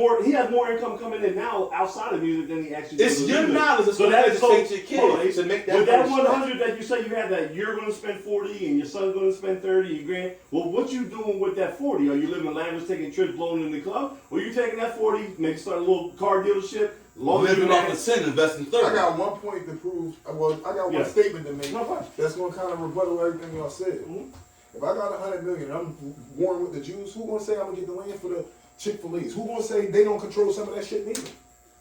more income coming in now outside of music than he actually. It's does with your music. knowledge that's So gonna that- so- educate your hold on. kids to make that With that money stretch. 100 that you say you had, that you're going to spend 40 and your son's going to spend 30, your grand. Well, what you doing with that 40? Are you living lavish, taking trips, blowing in the club, or you taking that 40, maybe start a little car dealership? Living off the sin, investing 30. I got one point to prove. Well, I got one Yeah. statement to make No problem. that's going to kind of rebuttal everything y'all said. Mhm. If I got 100 million, I'm warring with the Jews. Who going to say I'm going to get the land for the Chick-fil-A's? Who going to say they don't control some of that shit neither?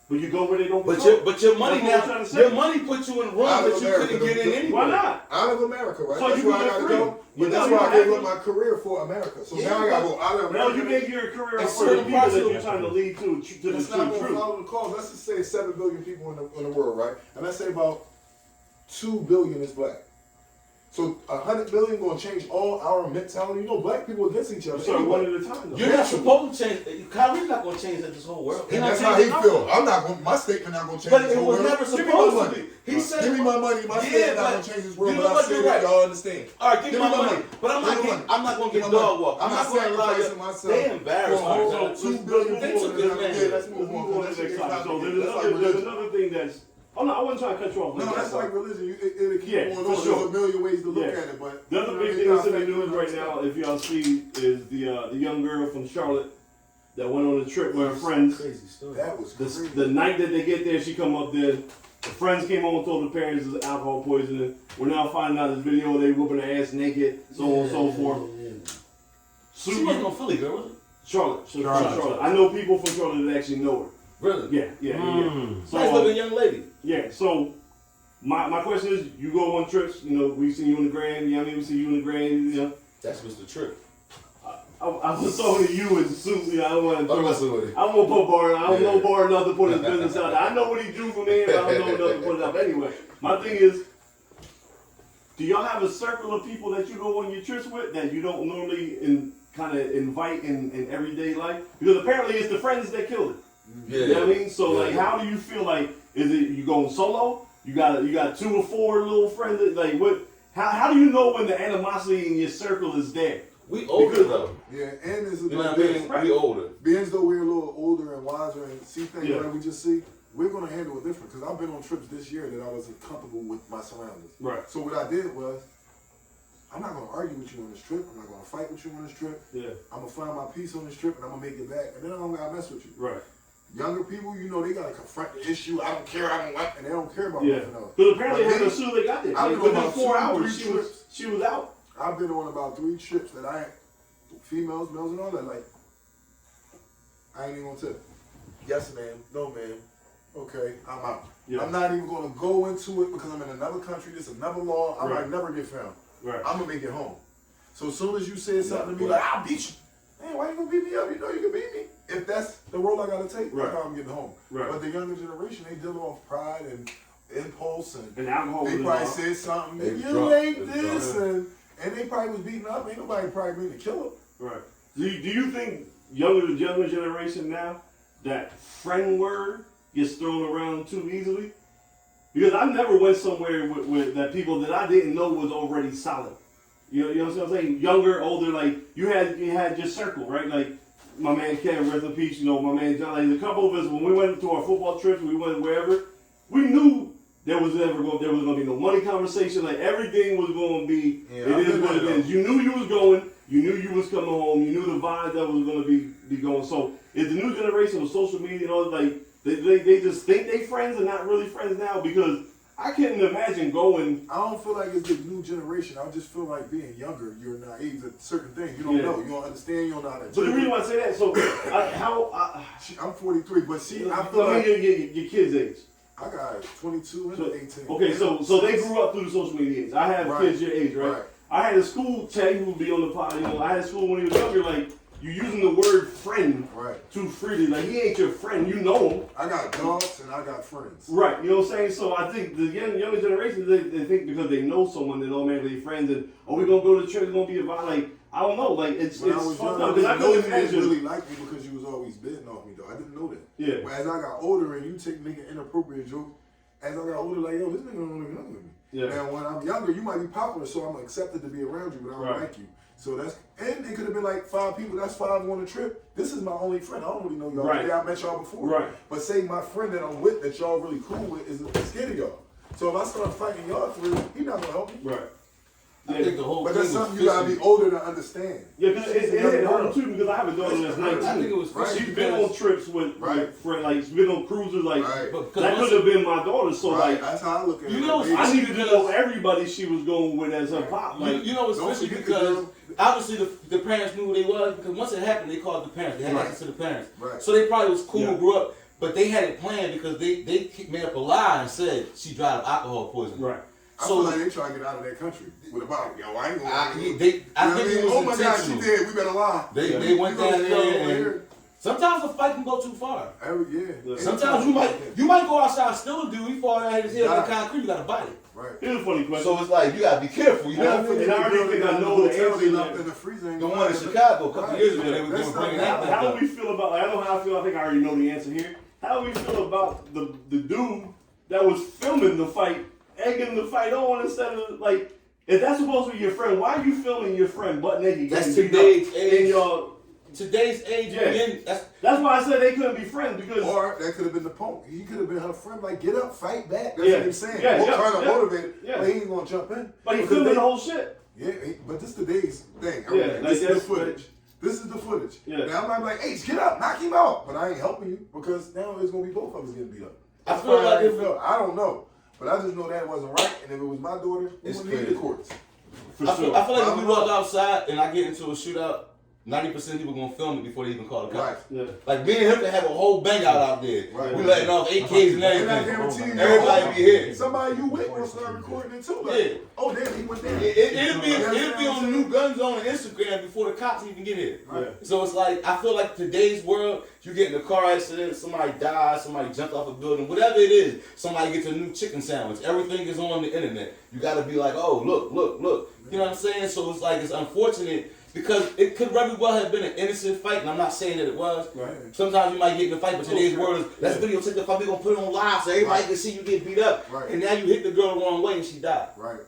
But you go where they don't But control. your money That's what I'm now, trying to say. your money put you in rooms Out of that you America, couldn't get in the- anyway. Why not? Out of America, right? So That's you where I can got to get go. free. But You that's know why you I gave have up to. my career for America. So Yeah, now I got to go out of No, America. you gave your career And up for the certain people parts that of you're trying to lead to the It's not going to truth. follow the cause. Let's just say 7 billion people in the world, right? And let's say about 2 billion is black. So 100 billion going to change all our mentality. You know, black people against each other. So anyway. one at a time, though. You're not supposed to change. Kyrie's not going to change this whole world. And that's how he feel. I'm not going. My statement not going to change But this it whole was world. never Give me my supposed to money. be. He said, Give me my money. My Yeah, statement not but going to change this world. you know But I what? said You're it. right. Y'all understand. All right, give me my money. money. But I'm Give me not money. I'm not going to Give get me dog money. walk. I'm I'm not going to allow sacrificing you. myself. They embarrassed For a whole themselves. 2 billion They people. took this man. Yeah, let's move on. Move on That to the shit next get topic. So complicated. That's like there's religion. another thing that's. Oh no, I wasn't trying to cut you off. No, that's like religion. It'll keep Yeah, going for on. sure. There's a million ways to look Yeah. at it, but The other big thing that's in the news right now, if y'all see, is the young girl from Charlotte that went on a trip with her friends. Crazy story. that was crazy. The night that they get there, she come up there. The friends came home and told the parents it's alcohol poisoning. We're now finding out this video they whooping her ass naked, so on and so forth. She wasn't no Philly girl, was it? Charlotte. Charlotte. I know people from Charlotte that actually know her. Really? Yeah. So, Nice looking young lady. yeah, so my question is, you go on trips, you know, we've seen you in the Grand, you know what I mean? We see you in the Grand, you know. That's Mr. Tripp. I was talking to you and Sue, you know, I don't want I'm to messing with it. I won't put Bar, I don't Yeah. know Bar enough to put his business out there. I know what he drew from me, but I don't know enough to put it up. Anyway, my thing is, do y'all have a circle of people that you go on your trips with that you don't normally kind of invite in everyday life? Because apparently it's the friends that killed it. Yeah. You know what I mean? So Yeah. like, how do you feel like? Is it you going solo? You got 2 or 4 little friends. That, like what? How do you know when the animosity in your circle is there? We older though. Yeah, and it's You know what I mean? We older. Being though we're a little older and wiser and see things Yeah. like we just see, we're gonna handle it different because I've been on trips this year that I wasn't comfortable with my surroundings. Right. So what I did was, I'm not gonna argue with you on this trip. I'm not gonna fight with you on this trip. Yeah. I'm gonna find my peace on this trip and I'm gonna make it back. And then I don't gotta mess with you. Right. Younger people, you know, they gotta confront the issue. I don't care. I don't like, and they don't care about Yeah. nothing else. Because apparently, But as soon as they got there, I've like, been on within about 4 2, hours, 3 trips. she was out. I've been on about 3 trips that I ain't, females, males, and all that. Like, I ain't even gonna tip. Yes, ma'am. No, ma'am. Okay, I'm out. Yeah. I'm not even gonna go into it because I'm in another country. This is another law. I might never get found. Right. I'm gonna make it home. So as soon as you said something to me like, I'll beat you. Man, why you gonna beat me up? You know you can beat me. If that's the role I gotta take, that's how I'm getting home. Right. But the younger generation, they deal off pride and impulse and alcohol. they probably said something. They You drunk. ain't They this drunk. and they probably was beating up. Ain't nobody probably mean to kill him. Right. Do you think younger generation now, that friend word gets thrown around too easily? Because I never went somewhere with that people that I didn't know was already solid. You know what I'm saying? Younger, older, like you had your circle, right? Like my man Ken, rest in peace, you know, my man John, like a couple of us when we went to our football trips, we went wherever, we knew there was gonna be no money conversation, like everything was gonna be it is what it is. You knew you was going, you knew you was coming home, you knew the vibe that was gonna be going. So it's the new generation with social media and all, like they just think they friends and not really friends now, because I couldn't imagine going. I don't feel like it's the new generation. I just feel like being younger, you're naive to certain things. You don't know. You don't understand. You don't know how to. But the reason why I say that, so I'm 43, but see, I feel I like mean, your kids' age. I got 22 and 18. Okay, so they grew up through the social media age. I have kids your age, right? I had a school tag who would be on the pod. You know, I had a school when he was younger. Like, you're using the word friend too freely. Like, he ain't your friend. You know him. I got dogs and I got friends. Right. You know what I'm saying? So I think the younger generation, they think because they know someone, they're automatically friends, and we're gonna go to church. It's gonna be about, like, I don't know. Like, it's fucked up because I couldn't imagine. You really like me because you was always bidding off me, though. I didn't know that. Yeah. But as I got older and you making inappropriate jokes, as I got older, like, yo, this nigga don't even know with me. Yeah. Now, when I'm younger, you might be popular, so I'm accepted to be around you, but I don't like you. So that's, and it could have been like 5 people, that's 5 on a trip. This is my only friend. I don't really know y'all. Right. Yeah, I met y'all before. Right. But say my friend that I'm with, that y'all really cool with, is scared of y'all. So if I start fighting y'all for it, he not gonna help me. Right. I think the whole But thing that's was something you gotta be older to understand. Yeah, because it hit home too, because I have a daughter that's 19. I think it was She's been on trips with friends, like she's been on cruises, like But that could have been my daughter. So like, that's how I look at it. You know, I needed to know everybody she was going with as her pop. Like, you know, especially because obviously the parents knew who they was, because once it happened, they called the parents. They had access to the parents. Right. So they probably was cool, grew up, but they had it planned because they made up a lie and said she died of alcohol poisoning. right. I feel like they trying to get out of that country with a bottle. Yo, I ain't gonna. I think it was oh my God, she intentional. did. We better lie. They went down there and sometimes the fight can go too far. Sometimes you might go outside, still a dude, he fall out his head on the concrete, you got a body. Right. Here's a funny question. So it's like you gotta be careful, you know. And I already think I know the answer. In the freezer. The one in Chicago a couple years ago, they were bringing that. How do we feel about? I know how I feel. I think I already know the answer here. How do we feel about the dude that was filming the fight, egging the fight on instead of like? If that's supposed to be your friend, why are you filming your friend butt naked? That's today's age. Today's age, yeah. That's why I said they couldn't be friends, because or that could have been the punk. He could have been her friend. Like, get up, fight back. That's what he's saying. Trying to motivate it. But he ain't gonna jump in. But he filming the whole shit. Yeah, but this today's thing. This is the footage. This is the footage. Yeah. Now I'm like, hey, get up, knock him out. But I ain't helping you because now it's gonna be both of us getting beat up. I feel like I don't know, but I just know that wasn't right. And if it was my daughter, we would need the courts. I feel like if we walk outside and I get into a shootout, 90% of people gonna film it before they even call the cops. Yeah. Like me and him can have a whole bang out there. Right. We letting off AKs and And I everything. guarantee you, Everybody be here. somebody you with will start recording it too. Like, Yeah. oh damn, he went there. It'll be on the new guns on Instagram before the cops even get here. Yeah. So it's like, I feel like today's world, you get in a car accident, somebody dies, somebody jumped off a building, whatever it is, somebody gets a new chicken sandwich. Everything is on the internet. You gotta be like, oh, look. You know what I'm saying? So it's like, it's unfortunate because it could very well have been an innocent fight, and I'm not saying that it was. Right. Sometimes you might get in a fight, but today's world is, let's videotape the fight, we're gonna put it on live so everybody can see you get beat up. Right. And now you hit the girl the wrong way and she died. Right.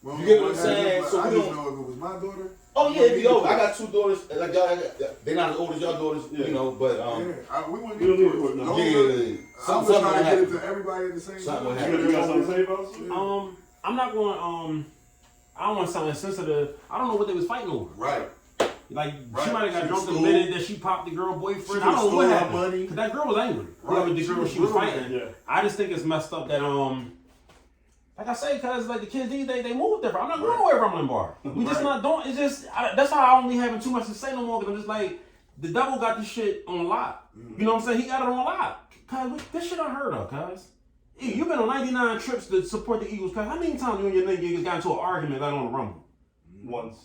Well, You get what I'm saying? I So just we don't know if it was my daughter, Oh yeah, it'd be over. I got 2 daughters. Like y'all, they're not as old as y'all daughters, you know. But we wouldn't need to put no. yeah, I was trying to get it to everybody at the same time. You got something to say about it? I'm not going. I don't want to sound insensitive. I don't know what they was fighting over. Right. Like she might have got drunk the minute that she popped the girl boyfriend. I don't know what happened. Money. Cause that girl was angry. Whoever the girl she was fighting. Yeah. I just think it's messed up that like I say, cause like the kids these days they move different. I'm not going nowhere from them bar. We just not doing. It's just that's how I only having too much to say no more. Cause I'm just like the devil got this shit on lock. You know what I'm saying? He got it on lock. Cause this shit unheard of, cuz. You've been on 99 trips to support the Eagles. Cuz how many times you and your niggas got into an argument like on the Rumble? Once.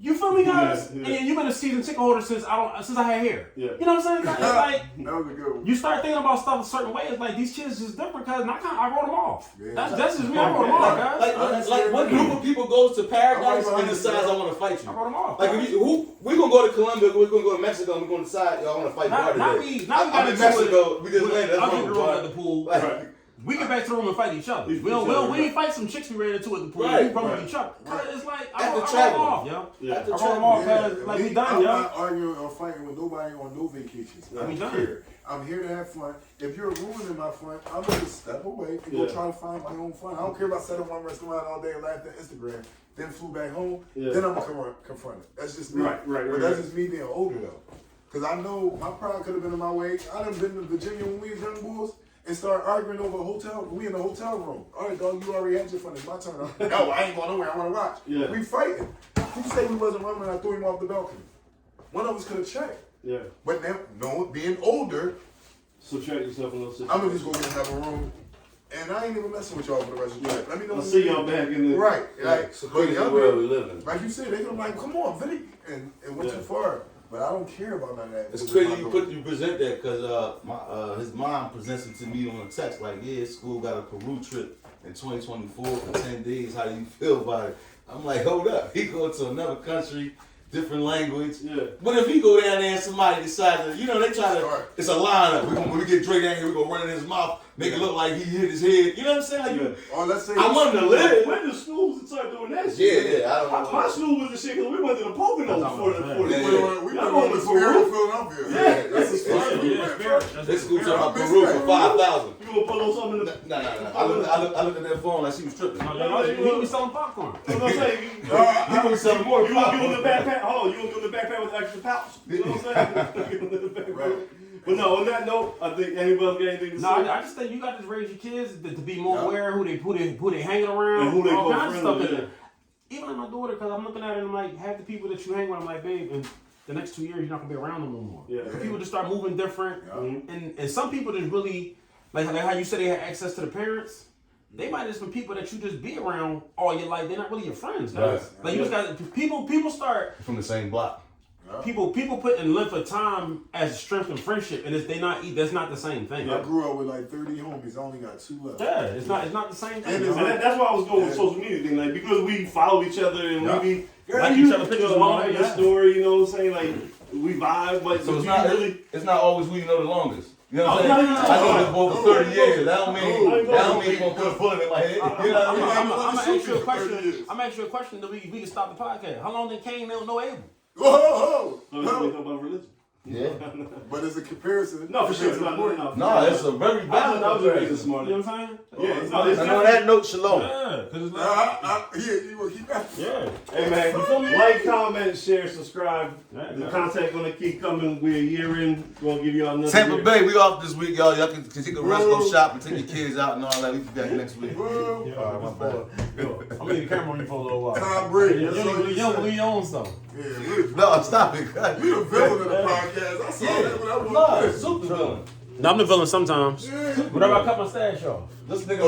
You feel me, guys? Yeah. And you've been a season ticket holder since I had hair. Yeah. You know what I'm saying? It's like that was a good one. You start thinking about stuff a certain way. It's like these kids just different, cuz I wrote them off. Yeah. That's just me. I wrote them off, guys. Like what group of people goes to paradise and decides I want to fight you? I wrote them off. Like we gonna go to Colombia, we're gonna go to Mexico, and we're gonna decide y'all want to fight today. I'm in Mexico. We just landed. I'll get girls at the pool. Right. We get back to the room and fight each other. We ain't fight some chicks we ran into at the pool. We run with each other. It's like I wrote them off, yo. I wrote them off, cuz like we done, yo. I'm not arguing or fighting with nobody on no vacations. I'm here. I'm here to have fun. If you're ruining my fun, I'm going to step away and go try to find my own fun. I don't care about sitting in one restaurant all day and laughing at Instagram, then flew back home, then I'm going to confront it. That's just me. But that's just me being older, though. Because I know my pride could have been in my way. I done been to Virginia when we was young boys and start arguing over a hotel. We in a hotel room. All right, dog, you already had your fun. It's my turn. No, I ain't going nowhere. I want to watch. Yeah. We fighting. Who say we wasn't running and I threw him off the balcony? One of us could have checked. Yeah. But now, being older, subtract yourself a little situation. I'm going to just go get another room. And I ain't even messing with y'all for the rest of the night. Let me know. I'll see y'all back in the... Right. Like, so crazy world we live in. Like you said, they gonna be like, come on, Vinny. And it went too far. But I don't care about none of that. It's crazy you present that because his mom presents it to me on a text like, yeah, school got a Peru trip in 2024 for 10 days. How do you feel about it? I'm like, hold up. He go to another country, different language. Yeah. What if he go down there and somebody decides to, they try to, it's a lineup. When we get Drake down here, we gonna run in his mouth, make it look like he hit his head. You know what I'm saying? Like, or let's say I want him to live. When the schools start doing that shit? Yeah, I don't know. My school was the shit because we went to the Poconos for the we went to Spirit, Philadelphia. Yeah, that's the Spirit. This school talking about Peru for 5,000. You gonna pull on something in the... No. I looked at that phone like she was tripping. He was selling popcorn. What I'm saying? He was selling more popcorn. You gonna give him the backpack? Hold on, you gonna give him the backpack with the extra pouch? You know what I'm saying? Right. But no, on that note, I think anybody got anything to say? No, I just think you got to raise your kids to be more aware of who they hanging around, and who they all kinds of stuff. Yeah. Even like my daughter, because I'm looking at her and I'm like, half the people that you hang with, I'm like, babe, in the next 2 years you're not gonna be around them no more. Yeah. People just start moving different, and some people just really like how you said they had access to the parents. They might just be people that you just be around all your life. They're not really your friends, guys. Right. Like you just got people start from the same block. People put in length of time as strength and friendship, and that's not the same thing. I grew up with like 30 homies. I only got 2 left. Yeah, it's not the same thing. And that's why I was going with social media thing, like because we follow each other and we be like each other pictures along your story. You know what I'm saying? Like we vibe, but so it's not always who you know the longest. You know what I'm saying? I know this boy for 30 years. That don't mean you're gonna put a bullet in my head. You know what I mean? I'm gonna ask you a question. I'm gonna ask you a question that we can stop the podcast. How long did Cain know Abel? Whoa! About religion. Yeah. But as a comparison, no, for sure. No, it's a very bad comparison this morning. You know what I'm saying? Yeah. And on that note, shalom. Yeah. Cause it's like, you will keep that. Yeah. Hey man, like, comment, share, subscribe. The content gonna keep coming. We're a year in. We're gonna give y'all another Tampa year. Bay, we off this week, y'all. Y'all can take a rest, go shop, and take your kids out and all that. We be back next week. All right, my bad. I'm gonna leave the camera on you for a little while. Tom Brady. You don't own something. Yeah, no, stop it. We the villain of the podcast. I saw that when I was super villain. No, I'm the villain sometimes. Whenever I cut my stash off. This nigga